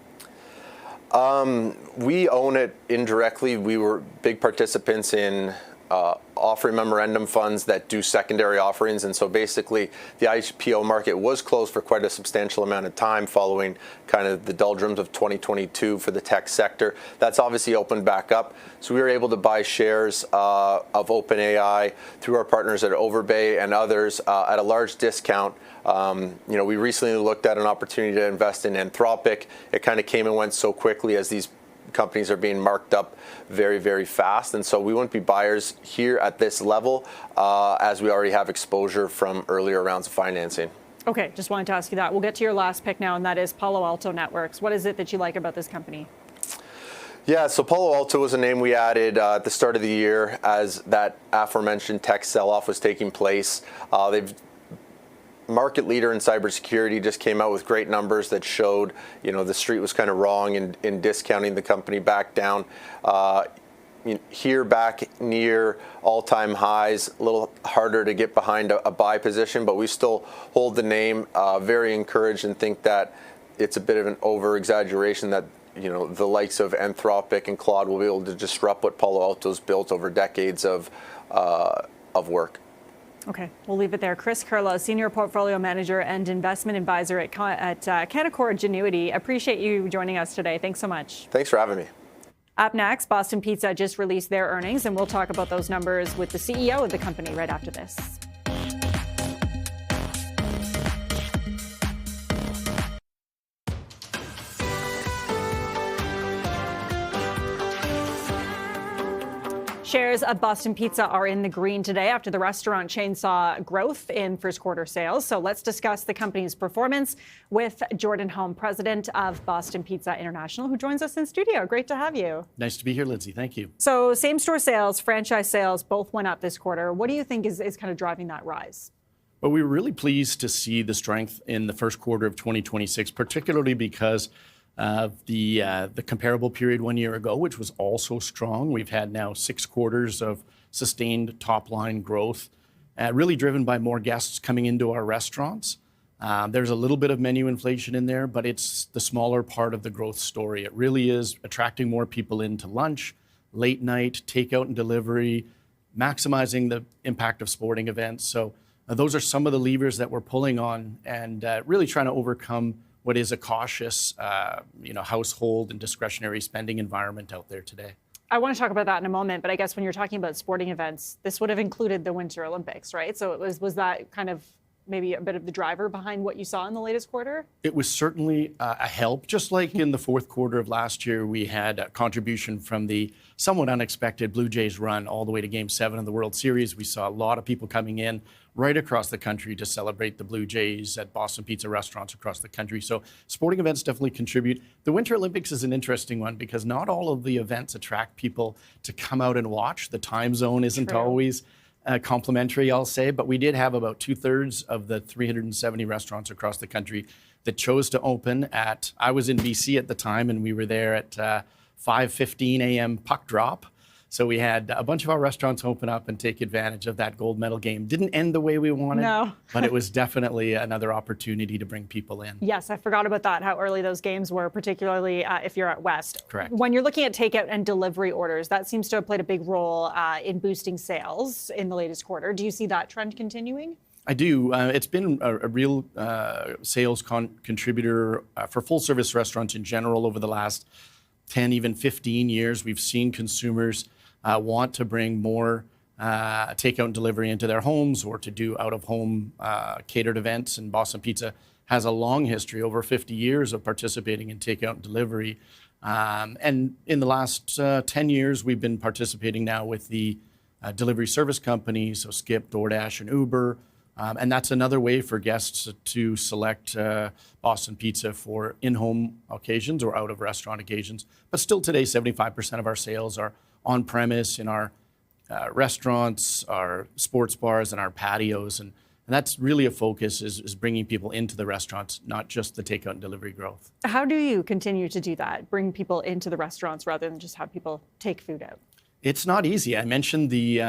We own it indirectly. We were big participants in offering memorandum funds that do secondary offerings. And so basically the IPO market was closed for quite a substantial amount of time following kind of the doldrums of 2022 for the tech sector. That's obviously opened back up. So we were able to buy shares of OpenAI through our partners at Overbay and others at a large discount. We recently looked at an opportunity to invest in Anthropic. It kind of came and went so quickly as these companies are being marked up very, very fast. And so we wouldn't be buyers here at this level as we already have exposure from earlier rounds of financing. Okay, just wanted to ask you that. We'll get to your last pick now, and that is Palo Alto Networks. What is it that you like about this company? Yeah, so Palo Alto was a name we added at the start of the year as that aforementioned tech sell-off was taking place. They've market leader in cybersecurity, just came out with great numbers that showed, the street was kind of wrong in discounting the company back down. Here back near all-time highs, a little harder to get behind a buy position, but we still hold the name, very encouraged and think that it's a bit of an over-exaggeration that the likes of Anthropic and Claude will be able to disrupt what Palo Alto's built over decades of work. Okay, we'll leave it there. Chris Kurla, Senior Portfolio Manager and Investment Advisor at Canaccord Genuity. Appreciate you joining us today. Thanks so much. Thanks for having me. Up next, Boston Pizza just released their earnings, and we'll talk about those numbers with the CEO of the company right after this. Shares of Boston Pizza are in the green today after the restaurant chain saw growth in first quarter sales. So let's discuss the company's performance with Jordan Holm, president of Boston Pizza International, who joins us in studio. Great to have you. Nice to be here, Lindsay. Thank you. So same-store sales, franchise sales, both went up this quarter. What do you think is kind of driving that rise? Well, we were really pleased to see the strength in the first quarter of 2026, particularly because of the comparable period 1 year ago, which was also strong. We've had now 6 quarters of sustained top-line growth, really driven by more guests coming into our restaurants. There's a little bit of menu inflation in there, but it's the smaller part of the growth story. It really is attracting more people into lunch, late night, takeout and delivery, maximizing the impact of sporting events. So those are some of the levers that we're pulling on and really trying to overcome what is a cautious, household and discretionary spending environment out there today. I want to talk about that in a moment, but I guess when you're talking about sporting events, this would have included the Winter Olympics, right? So was that kind of maybe a bit of the driver behind what you saw in the latest quarter? It was certainly a help. Just like in the fourth quarter of last year, we had a contribution from the somewhat unexpected Blue Jays run all the way to Game 7 of the World Series. We saw a lot of people coming in right across the country to celebrate the Blue Jays at Boston Pizza restaurants across the country. So sporting events definitely contribute. The Winter Olympics is an interesting one because not all of the events attract people to come out and watch. The time zone isn't always complimentary, I'll say, but we did have about 2/3 of the 370 restaurants across the country that chose to open at, I was in BC at the time, and we were there at 5:15 a.m. puck drop. So we had a bunch of our restaurants open up and take advantage of that gold medal game. Didn't end the way we wanted, but it was definitely another opportunity to bring people in. Yes, I forgot about that, how early those games were, particularly if you're at West. Correct. When you're looking at takeout and delivery orders, that seems to have played a big role in boosting sales in the latest quarter. Do you see that trend continuing? I do. It's been a real sales contributor for full-service restaurants in general over the last 10, even 15 years. We've seen consumers want to bring more takeout and delivery into their homes or to do out-of-home catered events, and Boston Pizza has a long history, over 50 years of participating in takeout and delivery. And in the last 10 years, we've been participating now with the delivery service companies, so Skip, DoorDash, and Uber. And that's another way for guests to select Boston Pizza for in-home occasions or out-of-restaurant occasions. But still today, 75% of our sales are on-premise in our restaurants, our sports bars, and our patios. And that's really a focus, is bringing people into the restaurants, not just the takeout and delivery growth. How do you continue to do that, bring people into the restaurants rather than just have people take food out? It's not easy. I mentioned the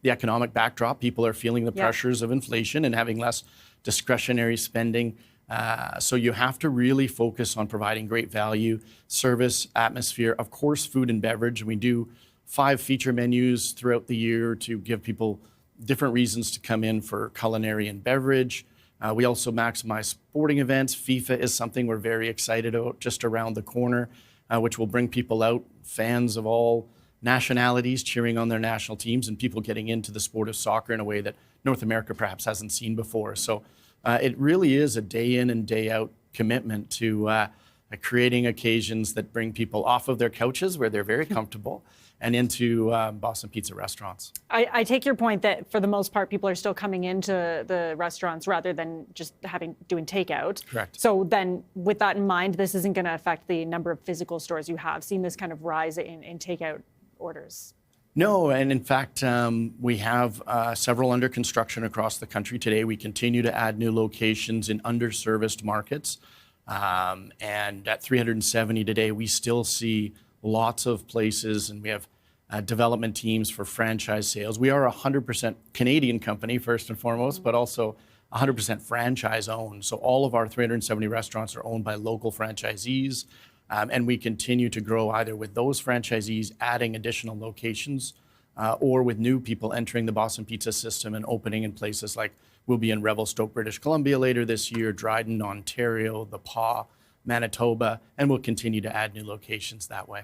economic backdrop. People are feeling the pressures of inflation and having less discretionary spending. So you have to really focus on providing great value, service, atmosphere, of course, food and beverage. We do 5 feature menus throughout the year to give people different reasons to come in for culinary and beverage. We also maximize sporting events. FIFA is something we're very excited about, just around the corner, which will bring people out, fans of all nationalities cheering on their national teams, and people getting into the sport of soccer in a way that North America perhaps hasn't seen before. So it really is a day in and day out commitment to creating occasions that bring people off of their couches where they're very comfortable and into Boston Pizza restaurants. I take your point that for the most part, people are still coming into the restaurants rather than just doing takeout. Correct. So then with that in mind, this isn't going to affect the number of physical stores you have. Seen this kind of rise in takeout orders? No, and in fact, we have several under construction across the country today. We continue to add new locations in underserviced markets. And at 370 today, we still see lots of places, and we have development teams for franchise sales. We are a 100% Canadian company, first and foremost, but also 100% franchise owned. So all of our 370 restaurants are owned by local franchisees. And we continue to grow either with those franchisees adding additional locations or with new people entering the Boston Pizza system and opening in places like we'll be in Revelstoke, British Columbia later this year, Dryden, Ontario, The Paw, Manitoba, and we'll continue to add new locations that way.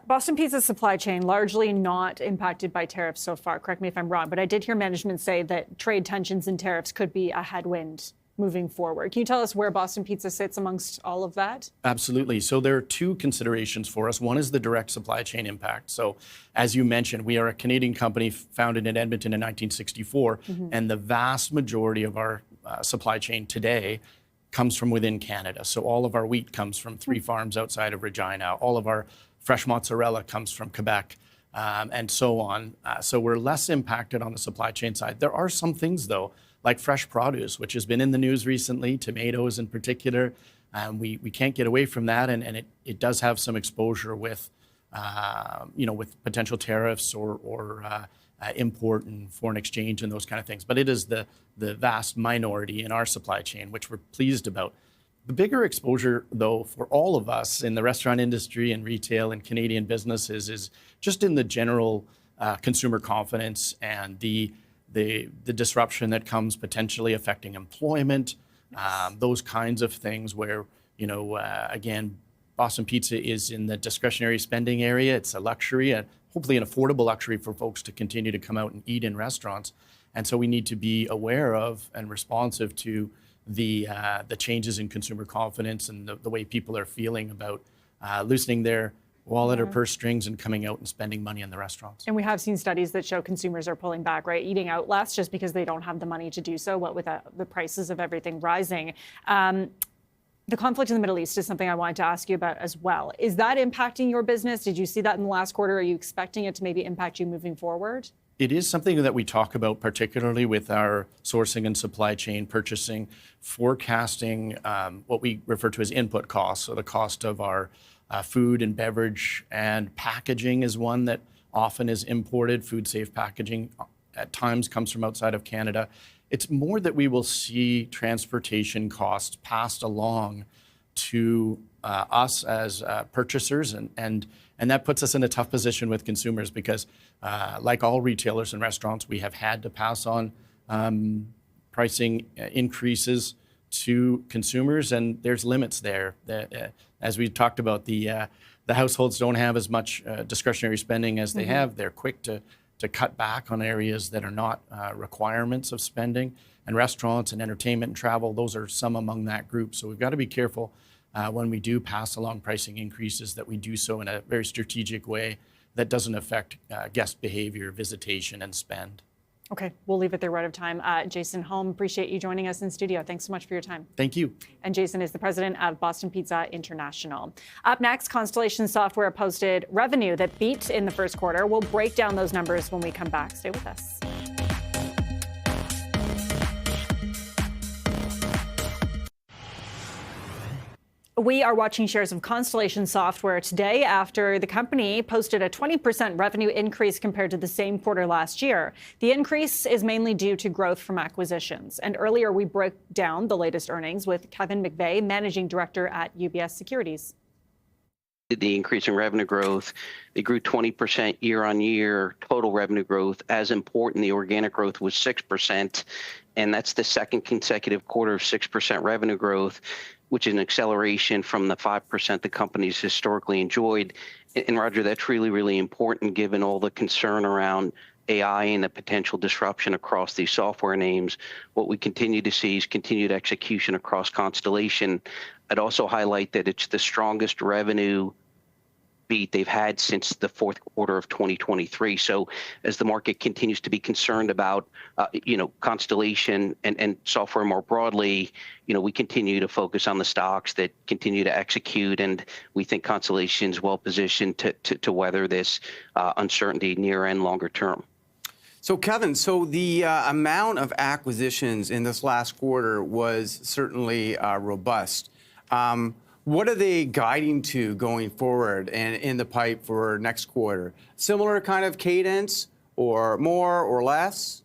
Boston Pizza's supply chain largely not impacted by tariffs so far. Correct me if I'm wrong, but I did hear management say that trade tensions and tariffs could be a headwind moving forward. Can you tell us where Boston Pizza sits amongst all of that? Absolutely. So there are 2 considerations for us. One is the direct supply chain impact. So as you mentioned, we are a Canadian company founded in Edmonton in 1964, and the vast majority of our supply chain today comes from within Canada. So all of our wheat comes from 3 farms outside of Regina. All of our fresh mozzarella comes from Quebec, and so on. So we're less impacted on the supply chain side. There are some things, though, like fresh produce, which has been in the news recently, tomatoes in particular. We can't get away from that, and it does have some exposure with, with potential tariffs or import and foreign exchange and those kind of things. But it is the vast minority in our supply chain, which we're pleased about. The bigger exposure, though, for all of us in the restaurant industry and retail and Canadian businesses is just in the general consumer confidence and the disruption that comes potentially affecting employment, those kinds of things where, again, Boston Pizza is in the discretionary spending area. It's a luxury, and hopefully an affordable luxury for folks to continue to come out and eat in restaurants. And so we need to be aware of and responsive to the changes in consumer confidence and the way people are feeling about loosening their wallet or purse strings and coming out and spending money in the restaurants. And we have seen studies that show consumers are pulling back, right? Eating out less just because they don't have the money to do so, what with the prices of everything rising. The conflict in the Middle East is something I wanted to ask you about as well. Is that impacting your business? Did you see that in the last quarter? Are you expecting it to maybe impact you moving forward? It is something that we talk about, particularly with our sourcing and supply chain purchasing, forecasting what we refer to as input costs, so the cost of our food and beverage, and packaging is one that often is imported. Food safe packaging at times comes from outside of Canada. It's more that we will see transportation costs passed along to us as purchasers, and that puts us in a tough position with consumers because, like all retailers and restaurants, we have had to pass on pricing increases to consumers, and there's limits there. As we talked about, the households don't have as much discretionary spending as they have. They're quick to to cut back on areas that are not requirements of spending. And restaurants and entertainment and travel, those are some among that group. So we've got to be careful when we do pass along pricing increases that we do so in a very strategic way that doesn't affect guest behavior, visitation, and spend. Okay, we'll leave it there. We're out of time. Jason Holm, appreciate you joining us in studio. Thanks so much for your time. Thank you. And Jason is the president of Boston Pizza International. Up next, Constellation Software posted revenue that beat in the first quarter. We'll break down those numbers when we come back. Stay with us. We are watching shares of Constellation Software today after the company posted a 20% revenue increase compared to the same quarter last year. The increase is mainly due to growth from acquisitions. And earlier, we broke down the latest earnings with Kevin McVeigh, Managing Director at UBS Securities. The increase in revenue growth, they grew 20% year on year, total revenue growth. As important, the organic growth was 6%, and that's the second consecutive quarter of 6% revenue growth, which is an acceleration from the 5% the company's historically enjoyed. And Roger, that's really, really important given all the concern around AI and the potential disruption across these software names. What we continue to see is continued execution across Constellation. I'd also highlight that it's the strongest revenue beat they've had since the fourth quarter of 2023. So as the market continues to be concerned about, Constellation and software more broadly, we continue to focus on the stocks that continue to execute, and we think Constellation is well positioned to weather this uncertainty near and longer term. So Kevin, the amount of acquisitions in this last quarter was certainly robust. What are they guiding to going forward and in the pipe for next quarter? Similar kind of cadence, or more or less?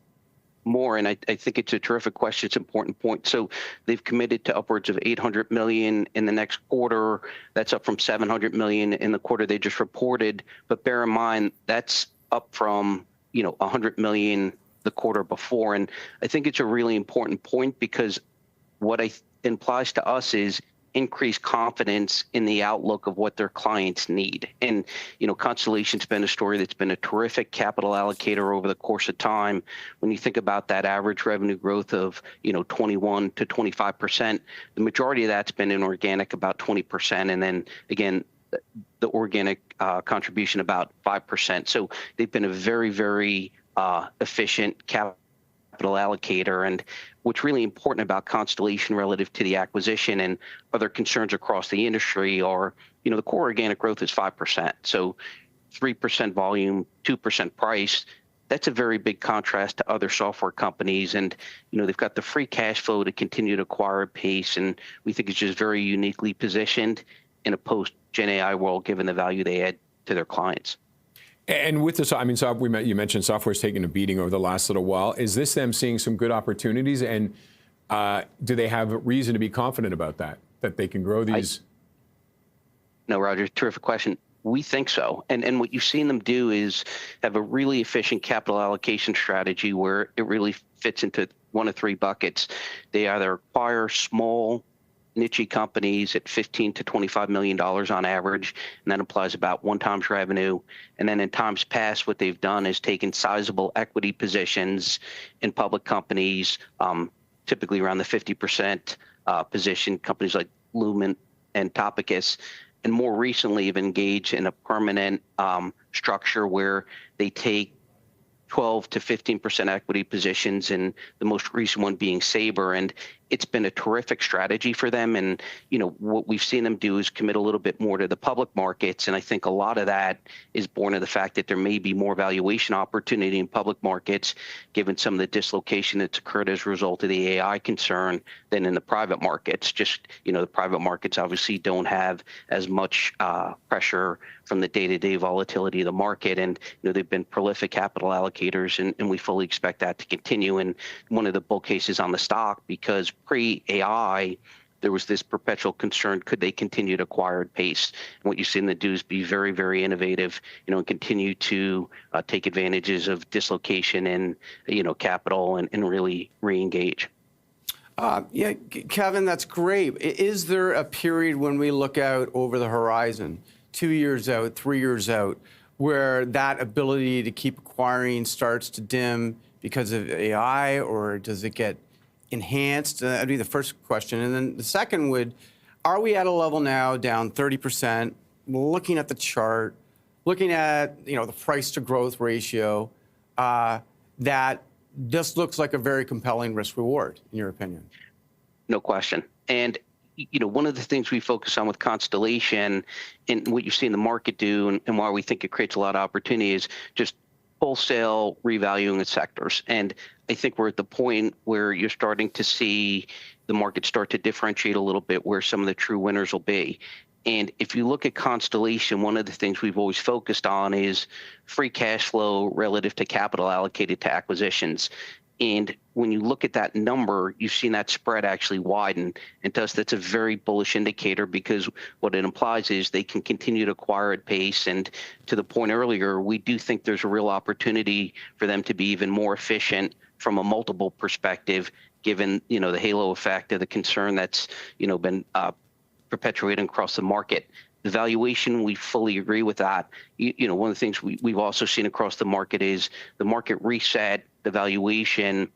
More, and I think it's a terrific question. It's an important point. So they've committed to upwards of $800 million in the next quarter. That's up from $700 million in the quarter they just reported. But bear in mind, that's up from $100 million the quarter before. And I think it's a really important point because what it implies to us is increased confidence in the outlook of what their clients need. And, Constellation's been a story that's been a terrific capital allocator over the course of time. When you think about that average revenue growth of, 21 to 25%, the majority of that's been inorganic, about 20%. And then again, the organic contribution about 5%. So they've been a very, very efficient capital allocator. And what's really important about Constellation relative to the acquisition and other concerns across the industry are, the core organic growth is 5%. So 3% volume, 2% price. That's a very big contrast to other software companies. And, they've got the free cash flow to continue to acquire at pace. And we think it's just very uniquely positioned in a post-Gen AI world, given the value they add to their clients. And with this, you mentioned software's taken a beating over the last little while. Is this them seeing some good opportunities? And do they have reason to be confident about that they can grow these? No, Roger, terrific question. We think so. And what you've seen them do is have a really efficient capital allocation strategy where it really fits into one of three buckets. They either acquire small, niche companies at $15 to $25 million on average, and that implies about 1 times revenue. And then in times past, what they've done is taken sizable equity positions in public companies, typically around the 50% position, companies like Lumen and Topicus, and more recently have engaged in a permanent structure where they take 12 to 15% equity positions, and the most recent one being Sabre. And it's been a terrific strategy for them. And, what we've seen them do is commit a little bit more to the public markets. And I think a lot of that is born of the fact that there may be more valuation opportunity in public markets, given some of the dislocation that's occurred as a result of the AI concern, than in the private markets. Just, the private markets obviously don't have as much pressure from the day-to-day volatility of the market. And, they've been prolific capital allocators, and we fully expect that to continue. And one of the bull cases on the stock, because pre-AI, there was this perpetual concern, could they continue to acquire at pace? And what you've seen them do is be very, very innovative, and continue to take advantages of dislocation and, capital and really re-engage. Kevin, that's great. Is there a period when we look out over the horizon, 2 years out, 3 years out, where that ability to keep acquiring acquiring starts to dim because of AI, or does it get enhanced? That'd be the first question. And then the second are we at a level now down 30%, looking at the chart, looking at the price to growth ratio, that this looks like a very compelling risk reward, in your opinion? No question. And one of the things we focus on with Constellation and what you see in the market do and why we think it creates a lot of opportunity is just wholesale revaluing the sectors. And I think we're at the point where you're starting to see the market start to differentiate a little bit where some of the true winners will be. And if you look at Constellation, one of the things we've always focused on is free cash flow relative to capital allocated to acquisitions. And when you look at that number, you've seen that spread actually widen. And to us, that's a very bullish indicator, because what it implies is they can continue to acquire at pace. And to the point earlier, we do think there's a real opportunity for them to be even more efficient from a multiple perspective, given the halo effect of the concern that's been perpetuating across the market. The valuation, we fully agree with that. One of the things we've also seen across the market is the market reset the valuation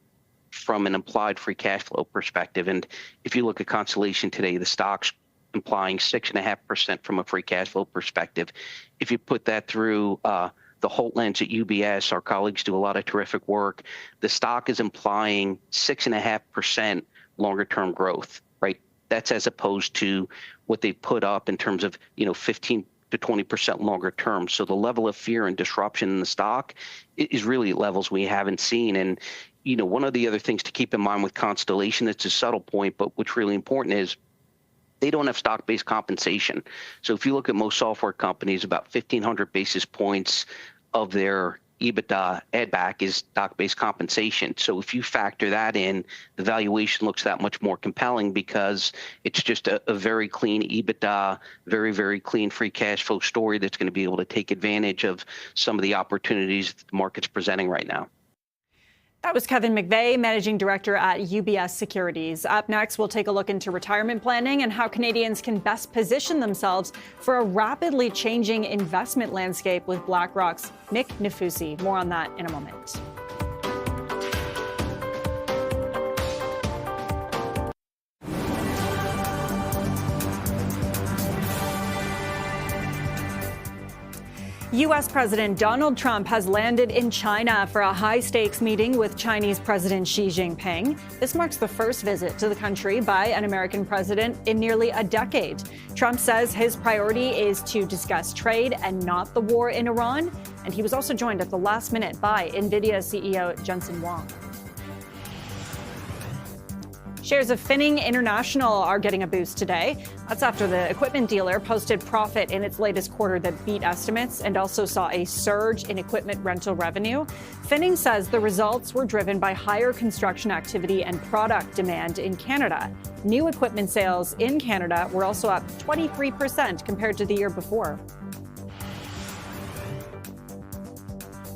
from an implied free cash flow perspective. And if you look at Constellation today, the stock's implying 6.5% from a free cash flow perspective. If you put that through the Holt lens at UBS, our colleagues do a lot of terrific work. The stock is implying 6.5% longer term growth, right? That's as opposed to what they put up in terms of 15 to 20% longer term. So the level of fear and disruption in the stock is really at levels we haven't seen. And one of the other things to keep in mind with Constellation, it's a subtle point, but what's really important is they don't have stock-based compensation. So if you look at most software companies, about 1,500 basis points of their EBITDA add back is stock-based compensation. So if you factor that in, the valuation looks that much more compelling, because it's just a very clean EBITDA, very, very clean free cash flow story that's going to be able to take advantage of some of the opportunities the market's presenting right now. That was Kevin McVeigh, Managing Director at UBS Securities. Up next, we'll take a look into retirement planning and how Canadians can best position themselves for a rapidly changing investment landscape with BlackRock's Nick Nafusi. More on that in a moment. U.S. President Donald Trump has landed in China for a high-stakes meeting with Chinese President Xi Jinping. This marks the first visit to the country by an American president in nearly a decade. Trump says his priority is to discuss trade and not the war in Iran. And he was also joined at the last minute by NVIDIA CEO Jensen Huang. Shares of Finning International are getting a boost today. That's after the equipment dealer posted profit in its latest quarter that beat estimates and also saw a surge in equipment rental revenue. Finning says the results were driven by higher construction activity and product demand in Canada. New equipment sales in Canada were also up 23% compared to the year before.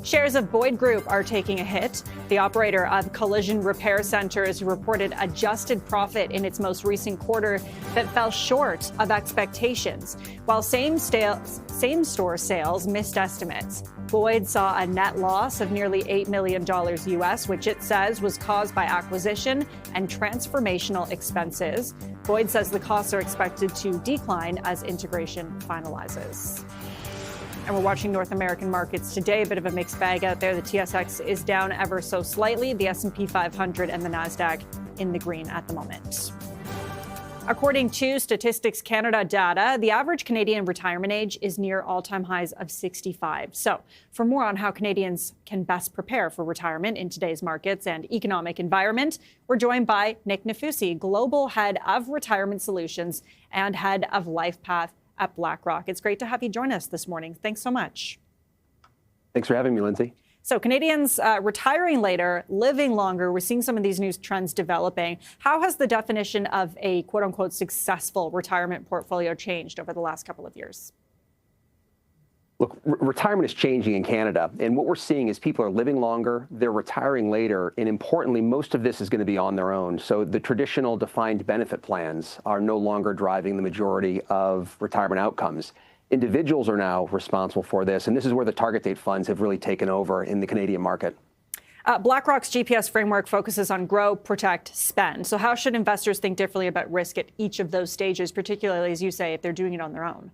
Shares of Boyd Group are taking a hit. The operator of collision repair centers reported adjusted profit in its most recent quarter that fell short of expectations, while same-store sales missed estimates. Boyd saw a net loss of nearly $8 million US, which it says was caused by acquisition and transformational expenses. Boyd says the costs are expected to decline as integration finalizes. And we're watching North American markets today. A bit of a mixed bag out there. The TSX is down ever so slightly. The S&P 500 and the NASDAQ in the green at the moment. According to Statistics Canada data, the average Canadian retirement age is near all-time highs of 65. So for more on how Canadians can best prepare for retirement in today's markets and economic environment, we're joined by Nick Nafusi, Global Head of Retirement Solutions and Head of LifePath at BlackRock. It's great to have you join us this morning. Thanks so much. Thanks for having me, Lindsay. So Canadians retiring later, living longer, we're seeing some of these new trends developing. How has the definition of a quote unquote successful retirement portfolio changed over the last couple of years? Look, retirement is changing in Canada, and what we're seeing is people are living longer, they're retiring later, and importantly, most of this is going to be on their own. So the traditional defined benefit plans are no longer driving the majority of retirement outcomes. Individuals are now responsible for this, and this is where the target date funds have really taken over in the Canadian market. BlackRock's GPS framework focuses on grow, protect, spend. So how should investors think differently about risk at each of those stages, particularly, as you say, if they're doing it on their own?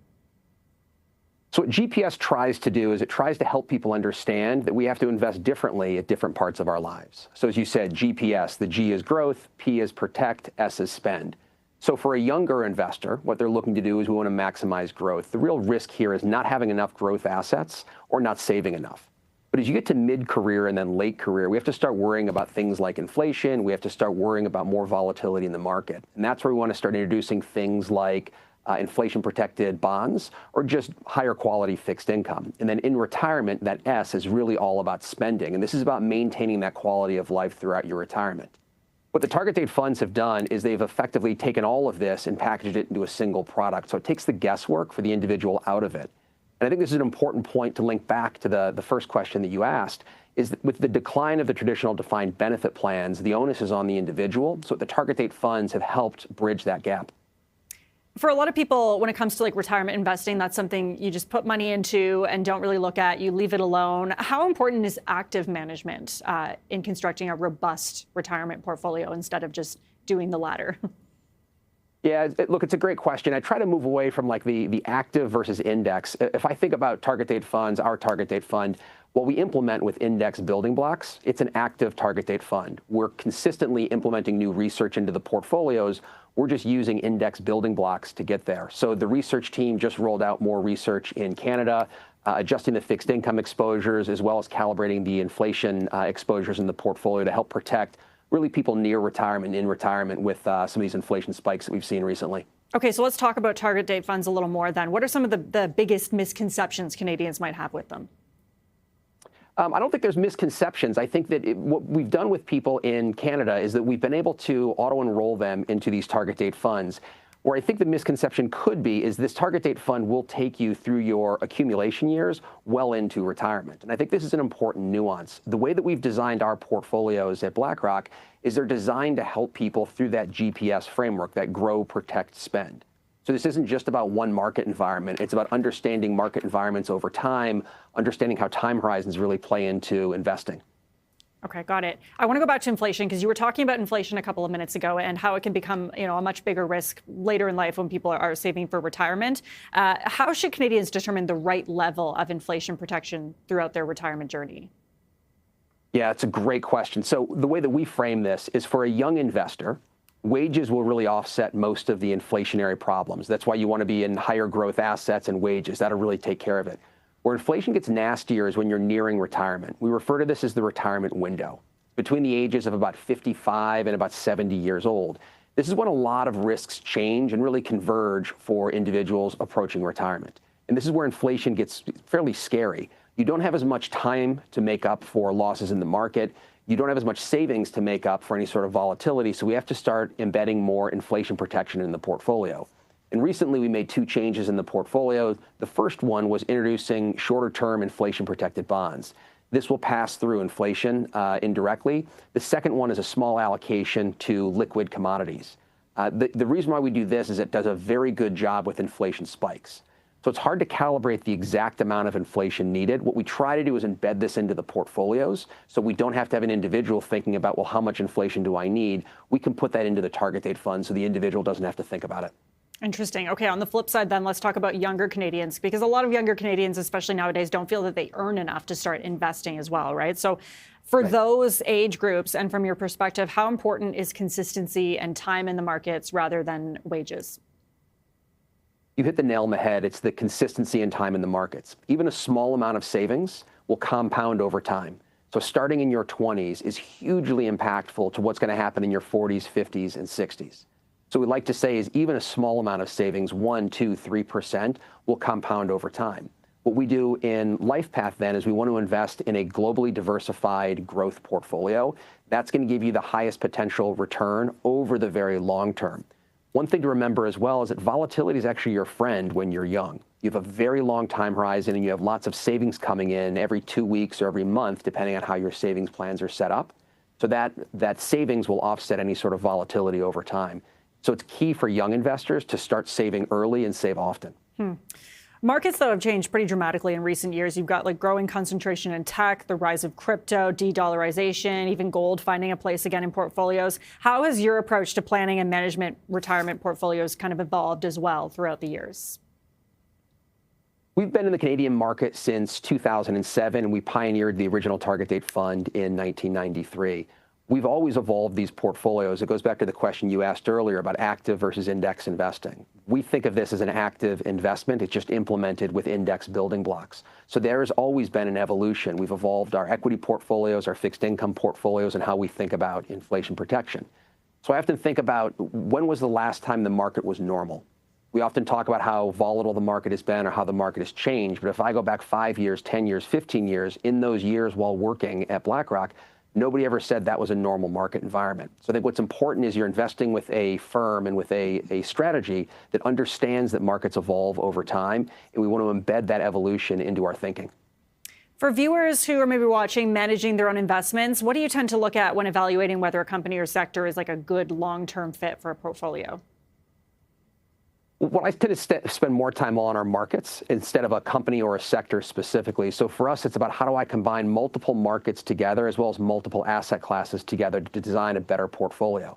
So what GPS tries to do is it tries to help people understand that we have to invest differently at different parts of our lives. So as you said, GPS, the G is growth, P is protect, S is spend. So for a younger investor, what they're looking to do is we want to maximize growth. The real risk here is not having enough growth assets or not saving enough. But as you get to mid-career and then late career, we have to start worrying about things like inflation. We have to start worrying about more volatility in the market. And that's where we want to start introducing things like inflation-protected bonds or just higher quality fixed income. And then in retirement, that S is really all about spending. And this is about maintaining that quality of life throughout your retirement. What the target date funds have done is they've effectively taken all of this and packaged it into a single product. So it takes the guesswork for the individual out of it. And I think this is an important point to link back to the first question that you asked, is that with the decline of the traditional defined benefit plans, the onus is on the individual. So the target date funds have helped bridge that gap. For a lot of people, when it comes to like retirement investing, that's something you just put money into and don't really look at. You leave it alone. How important is active management in constructing a robust retirement portfolio instead of just doing the latter? Yeah, look, it's a great question. I try to move away from like the active versus index. If I think about target date funds, our target date fund, what we implement with index building blocks, it's an active target date fund. We're consistently implementing new research into the portfolios. We're just using index building blocks to get there. So the research team just rolled out more research in Canada, adjusting the fixed income exposures, as well as calibrating the inflation exposures in the portfolio to help protect really people near retirement, in retirement with some of these inflation spikes that we've seen recently. Okay, so let's talk about target date funds a little more then. What are some of the biggest misconceptions Canadians might have with them? I don't think there's misconceptions. I think that what we've done with people in Canada is that we've been able to auto-enroll them into these target date funds. Where I think the misconception could be is this target date fund will take you through your accumulation years well into retirement. And I think this is an important nuance. The way that we've designed our portfolios at BlackRock is they're designed to help people through that GPS framework, that grow, protect, spend. So this isn't just about one market environment. It's about understanding market environments over time, understanding how time horizons really play into investing. Okay, got it. I want to go back to inflation because you were talking about inflation a couple of minutes ago and how it can become, a much bigger risk later in life when people are saving for retirement. How should Canadians determine the right level of inflation protection throughout their retirement journey? Yeah, it's a great question. So the way that we frame this is for a young investor, wages will really offset most of the inflationary problems. That's why you want to be in higher growth assets and wages. That'll really take care of it. Where inflation gets nastier is when you're nearing retirement. We refer to this as the retirement window, between the ages of about 55 and about 70 years old. This is when a lot of risks change and really converge for individuals approaching retirement. And this is where inflation gets fairly scary. You don't have as much time to make up for losses in the market. You don't have as much savings to make up for any sort of volatility. So we have to start embedding more inflation protection in the portfolio. And recently, we made two changes in the portfolio. The first one was introducing shorter-term inflation-protected bonds. This will pass through inflation indirectly. The second one is a small allocation to liquid commodities. The reason why we do this is it does a very good job with inflation spikes. So it's hard to calibrate the exact amount of inflation needed. What we try to do is embed this into the portfolios so we don't have to have an individual thinking about, well, how much inflation do I need? We can put that into the target date fund so the individual doesn't have to think about it. Interesting. Okay, on the flip side then, let's talk about younger Canadians, because a lot of younger Canadians, especially nowadays, don't feel that they earn enough to start investing as well, right? So for those age groups and from your perspective, how important is consistency and time in the markets rather than wages? You hit the nail on the head. It's the consistency and time in the markets. Even a small amount of savings will compound over time. So starting in your 20s is hugely impactful to what's going to happen in your 40s, 50s, and 60s. So we'd like to say is even a small amount of savings, 1%, 2%, 3%, will compound over time. What we do in LifePath then is we want to invest in a globally diversified growth portfolio. That's going to give you the highest potential return over the very long term. One thing to remember as well is that volatility is actually your friend when you're young. You have a very long time horizon and you have lots of savings coming in every 2 weeks or every month, depending on how your savings plans are set up. So that savings will offset any sort of volatility over time. So it's key for young investors to start saving early and save often. Markets, though, have changed pretty dramatically in recent years. You've got like growing concentration in tech, the rise of crypto, de-dollarization, even gold finding a place again in portfolios. How has your approach to planning and management retirement portfolios kind of evolved as well throughout the years? We've been in the Canadian market since 2007, and we pioneered the original target date fund in 1993. We've always evolved these portfolios. It goes back to the question you asked earlier about active versus index investing. We think of this as an active investment. It's just implemented with index building blocks. So there has always been an evolution. We've evolved our equity portfolios, our fixed income portfolios, and how we think about inflation protection. So I often think about when was the last time the market was normal? We often talk about how volatile the market has been or how the market has changed. But if I go back 5 years, 10 years, 15 years, in those years while working at BlackRock, nobody ever said that was a normal market environment. So I think what's important is you're investing with a firm and with a strategy that understands that markets evolve over time, and we want to embed that evolution into our thinking. For viewers who are maybe watching, managing their own investments, what do you tend to look at when evaluating whether a company or sector is like a good long-term fit for a portfolio? What I tend to spend more time on are markets instead of a company or a sector specifically. So for us, it's about how do I combine multiple markets together as well as multiple asset classes together to design a better portfolio.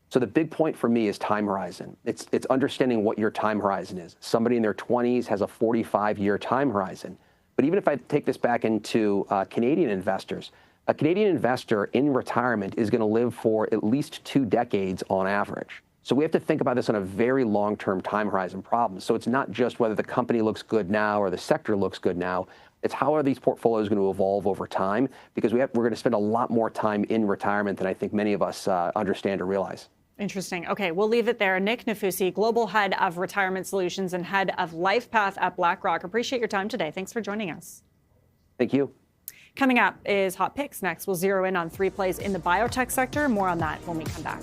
So the big point for me is time horizon. It's understanding what your time horizon is. Somebody in their 20s has a 45-year time horizon. But even if I take this back into Canadian investors, a Canadian investor in retirement is going to live for at least 2 decades on average. So we have to think about this on a very long-term time horizon problem. So it's not just whether the company looks good now or the sector looks good now. It's how are these portfolios going to evolve over time? Because we're going to spend a lot more time in retirement than I think many of us understand or realize. Interesting. Okay, we'll leave it there. Nick Nafusi, Global Head of Retirement Solutions and Head of LifePath at BlackRock. Appreciate your time today. Thanks for joining us. Thank you. Coming up is Hot Picks next. We'll zero in on 3 plays in the biotech sector. More on that when we come back.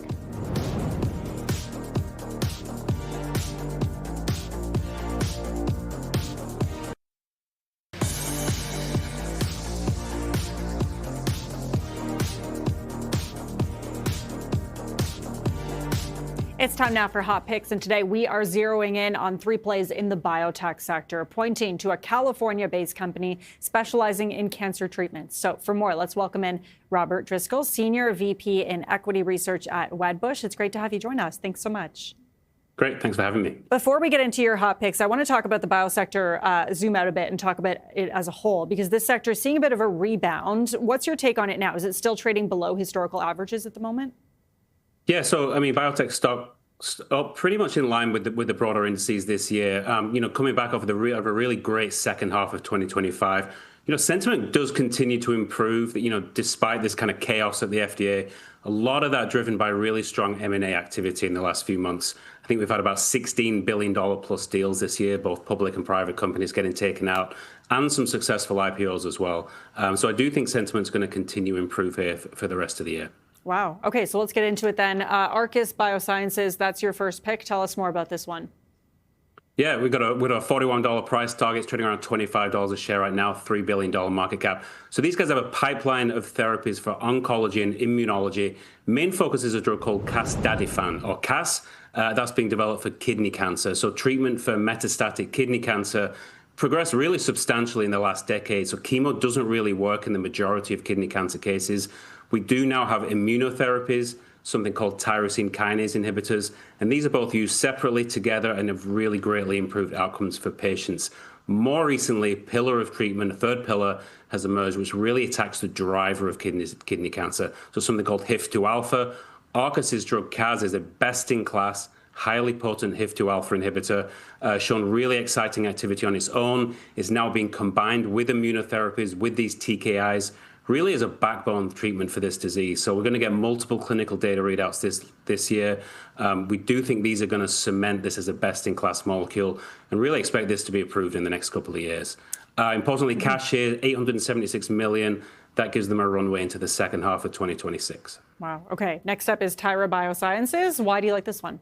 It's time now for Hot Picks, and today we are zeroing in on 3 plays in the biotech sector, pointing to a California-based company specializing in cancer treatments. So for more, let's welcome in Robert Driscoll, Senior VP in Equity Research at Wedbush. It's great to have you join us. Thanks so much. Great. Thanks for having me. Before we get into your hot picks, I want to talk about the biosector, zoom out a bit and talk about it as a whole, because this sector is seeing a bit of a rebound. What's your take on it now? Is it still trading below historical averages at the moment? Yeah, so I mean, biotech stock up pretty much in line with the broader indices this year. Coming back off of a really great second half of 2025. Sentiment does continue to improve. Despite this kind of chaos at the FDA, a lot of that driven by really strong M&A activity in the last few months. I think we've had about $16 billion plus deals this year, both public and private companies getting taken out, and some successful IPOs as well. So I do think sentiment's going to continue to improve here for the rest of the year. Wow. Okay, so let's get into it then. Arcus Biosciences, that's your first pick. Tell us more about this one. Yeah, we've got a $41 price target. It's trading around $25 a share right now, $3 billion market cap. So these guys have a pipeline of therapies for oncology and immunology. Main focus is a drug called casdatifan, or CAS. That's being developed for kidney cancer. So treatment for metastatic kidney cancer progressed really substantially in the last decade. So chemo doesn't really work in the majority of kidney cancer cases. We do now have immunotherapies, something called tyrosine kinase inhibitors, and these are both used separately together and have really greatly improved outcomes for patients. More recently, a pillar of treatment, a third pillar, has emerged, which really attacks the driver of kidney cancer, so something called HIF-2 alpha. Arcus's drug CAS is a best-in-class, highly potent HIF-2 alpha inhibitor, shown really exciting activity on its own, is now being combined with immunotherapies, with these TKIs, really as a backbone treatment for this disease. So we're going to get multiple clinical data readouts this year. We do think these are going to cement this as a best-in-class molecule and really expect this to be approved in the next couple of years. Importantly, cash here, $876 million. That gives them a runway into the second half of 2026. Wow. Okay. Next up is Tyra Biosciences. Why do you like this one?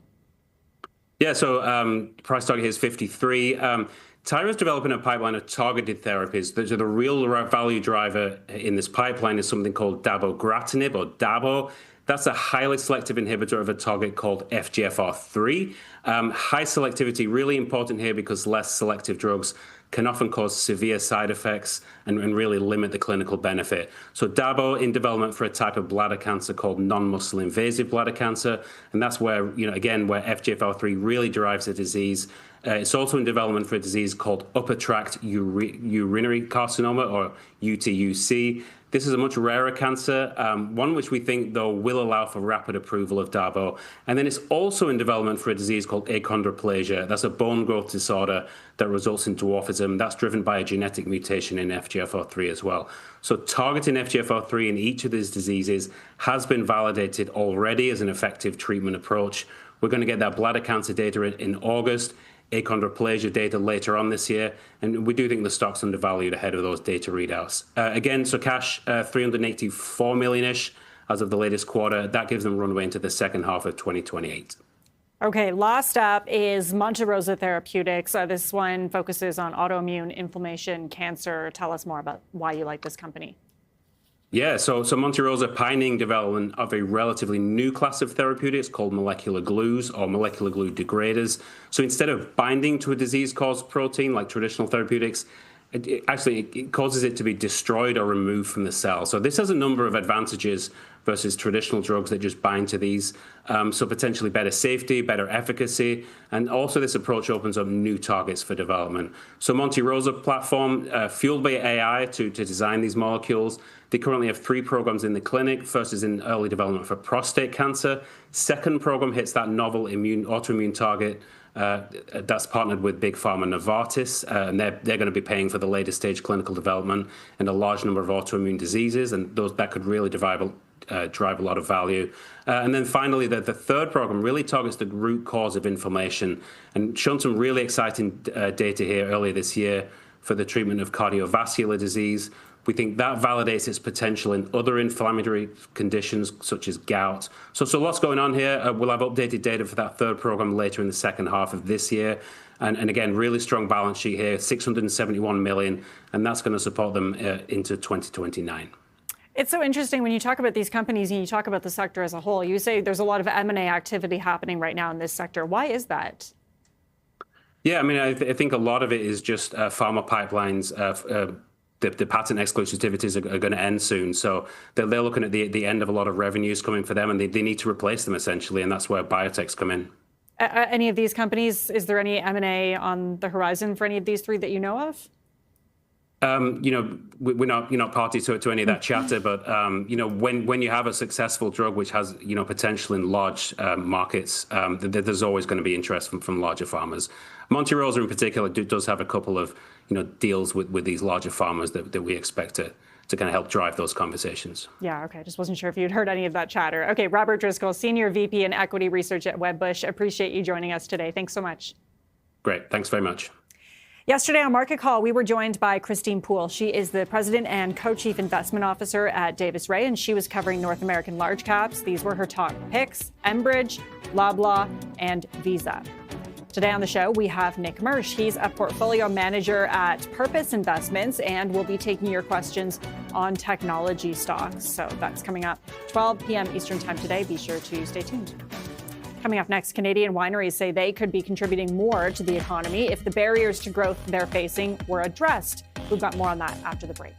Yeah, so price target here is 53. Tyra is developing a pipeline of targeted therapies. The real value driver in this pipeline is something called dabogratinib, or Dabo. That's a highly selective inhibitor of a target called FGFR3. High selectivity, really important here because less selective drugs can often cause severe side effects and really limit the clinical benefit. So Dabo in development for a type of bladder cancer called non-muscle invasive bladder cancer. And that's where, again, where FGFR3 really drives the disease. It's also in development for a disease called upper tract urinary carcinoma, or UTUC. This is a much rarer cancer, one which we think, though, will allow for rapid approval of Dabo. And then it's also in development for a disease called achondroplasia. That's a bone growth disorder that results in dwarfism. That's driven by a genetic mutation in FGFR3 as well. So targeting FGFR3 in each of these diseases has been validated already as an effective treatment approach. We're going to get that bladder cancer data in August, achondroplasia data later on this year, and we do think the stock's undervalued ahead of those data readouts. Again, so cash, 384 million-ish as of the latest quarter. That gives them runway into the second half of 2028. Okay, last up is Monte Rosa Therapeutics. This one focuses on autoimmune inflammation, cancer. Tell us more about why you like this company. Yeah, so Monte Rosa pioneering development of a relatively new class of therapeutics called molecular glues or molecular glue degraders. So instead of binding to a disease-caused protein like traditional therapeutics, it causes it to be destroyed or removed from the cell. So this has a number of advantages versus traditional drugs that just bind to these. So potentially better safety, better efficacy, and also this approach opens up new targets for development. So Monte Rosa platform, fueled by AI to design these molecules. They currently have 3 programs in the clinic. First is in early development for prostate cancer. Second program hits that novel autoimmune target that's partnered with Big Pharma Novartis, and they're going to be paying for the later stage clinical development in a large number of autoimmune diseases, and that could really drive a lot of value. And then finally, the third program really targets the root cause of inflammation and shown some really exciting data here earlier this year for the treatment of cardiovascular disease. We think that validates its potential in other inflammatory conditions such as gout. So lots going on here. We'll have updated data for that third program later in the second half of this year. And again, really strong balance sheet here, $671 million, and that's going to support them into 2029. It's so interesting when you talk about these companies and you talk about the sector as a whole. You say there's a lot of M&A activity happening right now in this sector. Why is that? Yeah, I mean, I think a lot of it is just pharma pipelines. The patent exclusivities are going to end soon. So they're looking at the end of a lot of revenues coming for them, and they need to replace them essentially, and that's where biotechs come in. Any of these companies, is there any M&A on the horizon for any of these 3 that you know of? We're not party to any of that chatter, but when you have a successful drug which has potential in large markets, there's always going to be interest from larger pharmas. Monte Rosa in particular does have a couple of deals with these larger pharmas that we expect to kind of help drive those conversations. Yeah, okay. Just wasn't sure if you'd heard any of that chatter. Okay, Robert Driscoll, Senior VP in Equity Research at Wedbush. Appreciate you joining us today. Thanks so much. Great. Thanks very much. Yesterday on Market Call, we were joined by Christine Poole. She is the president and co-chief investment officer at Davis Ray, and she was covering North American large caps. These were her top picks: Enbridge, Loblaw, and Visa. Today on the show, we have Nick Mersch. He's a portfolio manager at Purpose Investments, and we'll be taking your questions on technology stocks. So that's coming up 12 p.m. Eastern Time today. Be sure to stay tuned. Coming up next, Canadian wineries say they could be contributing more to the economy if the barriers to growth they're facing were addressed. We've got more on that after the break.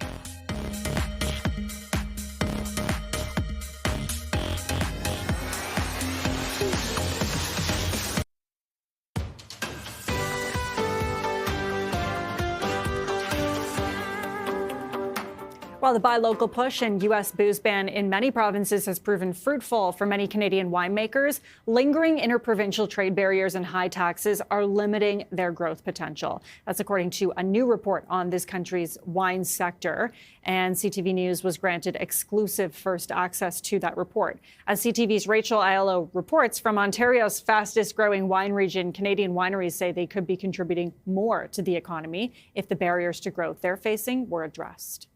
While the buy local push and U.S. booze ban in many provinces has proven fruitful for many Canadian winemakers, lingering interprovincial trade barriers and high taxes are limiting their growth potential. That's according to a new report on this country's wine sector. And CTV News was granted exclusive first access to that report. As CTV's Rachel Aiello reports, from Ontario's fastest growing wine region, Canadian wineries say they could be contributing more to the economy if the barriers to growth they're facing were addressed.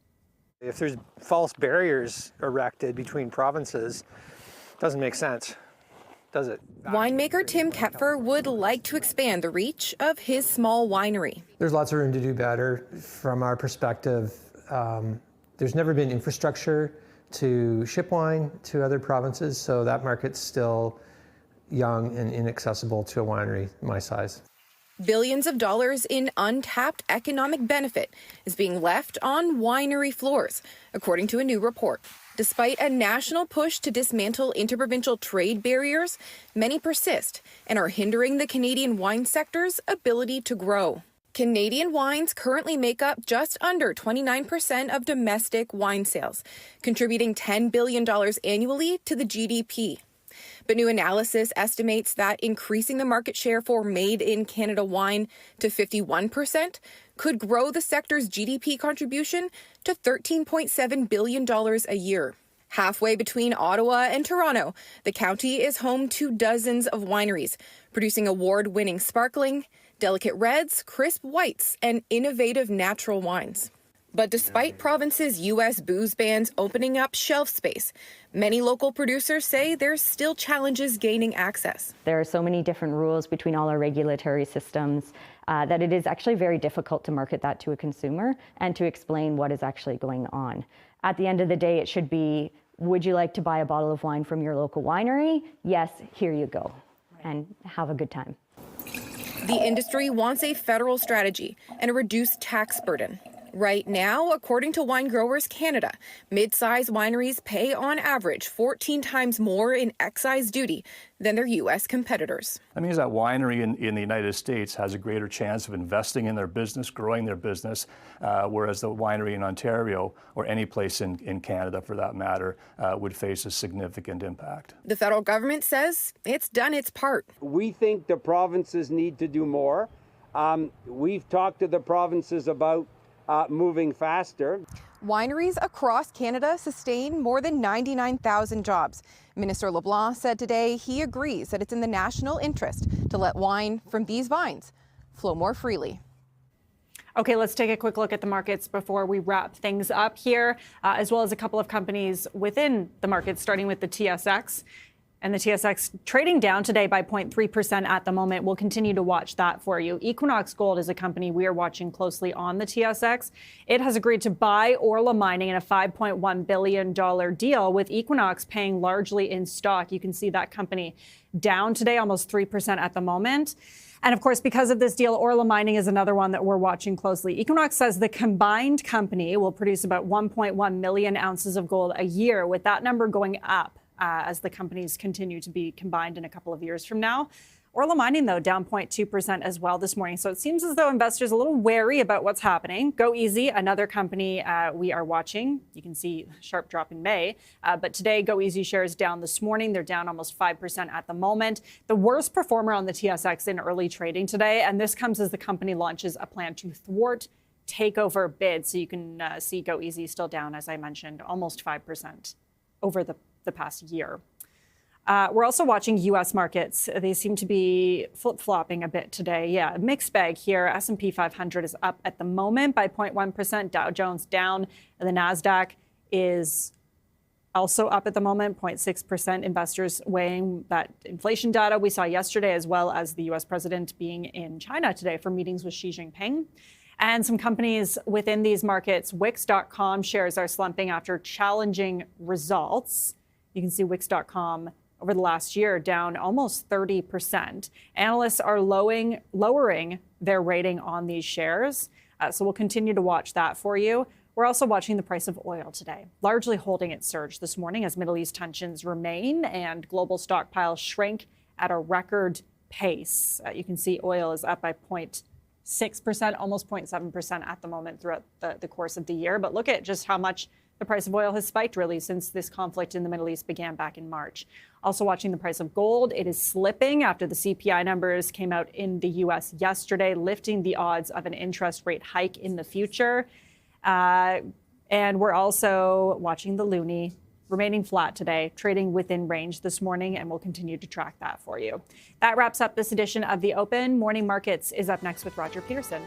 If there's false barriers erected between provinces, it doesn't make sense, does it? Winemaker Tim Kepfer would like to expand the reach of his small winery. There's lots of room to do better from our perspective. There's never been infrastructure to ship wine to other provinces, so that market's still young and inaccessible to a winery my size. Billions of dollars in untapped economic benefit is being left on winery floors, according to a new report. Despite a national push to dismantle interprovincial trade barriers, many persist and are hindering the Canadian wine sector's ability to grow. Canadian wines currently make up just under 29% of domestic wine sales, contributing $10 billion annually to the GDP. But new analysis estimates that increasing the market share for made-in-Canada wine to 51% could grow the sector's GDP contribution to $13.7 billion a year. Halfway between Ottawa and Toronto, the county is home to dozens of wineries, producing award-winning sparkling, delicate reds, crisp whites, and innovative natural wines. But despite provinces' U.S. booze bans opening up shelf space, many local producers say there's still challenges gaining access. There are so many different rules between all our regulatory systems that it is actually very difficult to market that to a consumer and to explain what is actually going on. At the end of the day, it should be, would you like to buy a bottle of wine from your local winery? Yes, here you go, and have a good time. The industry wants a federal strategy and a reduced tax burden. Right now, according to Wine Growers Canada, mid-size wineries pay on average 14 times more in excise duty than their U.S. competitors. That means that winery in the United States has a greater chance of investing in their business, growing their business, whereas the winery in Ontario, or any place in Canada for that matter, would face a significant impact. The federal government says it's done its part. We think the provinces need to do more. We've talked to the provinces about moving faster. Wineries across Canada sustain more than 99,000 jobs. Minister LeBlanc said today he agrees that it's in the national interest to let wine from these vines flow more freely. Okay, let's take a quick look at the markets before we wrap things up here, as well as a couple of companies within the market, starting with the TSX. And the TSX trading down today by 0.3% at the moment. We'll continue to watch that for you. Equinox Gold is a company we are watching closely on the TSX. It has agreed to buy Orla Mining in a $5.1 billion deal, with Equinox paying largely in stock. You can see that company down today, almost 3% at the moment. And of course, because of this deal, Orla Mining is another one that we're watching closely. Equinox says the combined company will produce about 1.1 million ounces of gold a year, with that number going up as the companies continue to be combined in a couple of years from now. Orla Mining, though, down 0.2% as well this morning. So it seems as though investors are a little wary about what's happening. Go Easy, another company we are watching. You can see sharp drop in May. But today, Go Easy shares down this morning. They're down almost 5% at the moment. The worst performer on the TSX in early trading today. And this comes as the company launches a plan to thwart takeover bids. So you can see Go Easy still down, as I mentioned, almost 5% over the past year. We're also watching U.S. markets. They seem to be flip-flopping a bit today. Yeah, mixed bag here. S&P 500 is up at the moment by 0.1%. Dow Jones down. And the NASDAQ is also up at the moment, 0.6%. Investors weighing that inflation data we saw yesterday, as well as the U.S. president being in China today for meetings with Xi Jinping. And some companies within these markets, Wix.com shares are slumping after challenging results. You can see Wix.com over the last year down almost 30%. Analysts are lowering their rating on these shares. So we'll continue to watch that for you. We're also watching the price of oil today, largely holding its surge this morning as Middle East tensions remain and global stockpiles shrink at a record pace. You can see oil is up by 0.6%, almost 0.7% at the moment throughout the course of the year. But look at just how much the price of oil has spiked really since this conflict in the Middle East began back in March. Also watching the price of gold. It is slipping after the CPI numbers came out in the U.S. yesterday, lifting the odds of an interest rate hike in the future. And we're also watching the loonie remaining flat today, trading within range this morning, and we'll continue to track that for you. That wraps up this edition of The Open. Morning Markets is up next with Roger Peterson.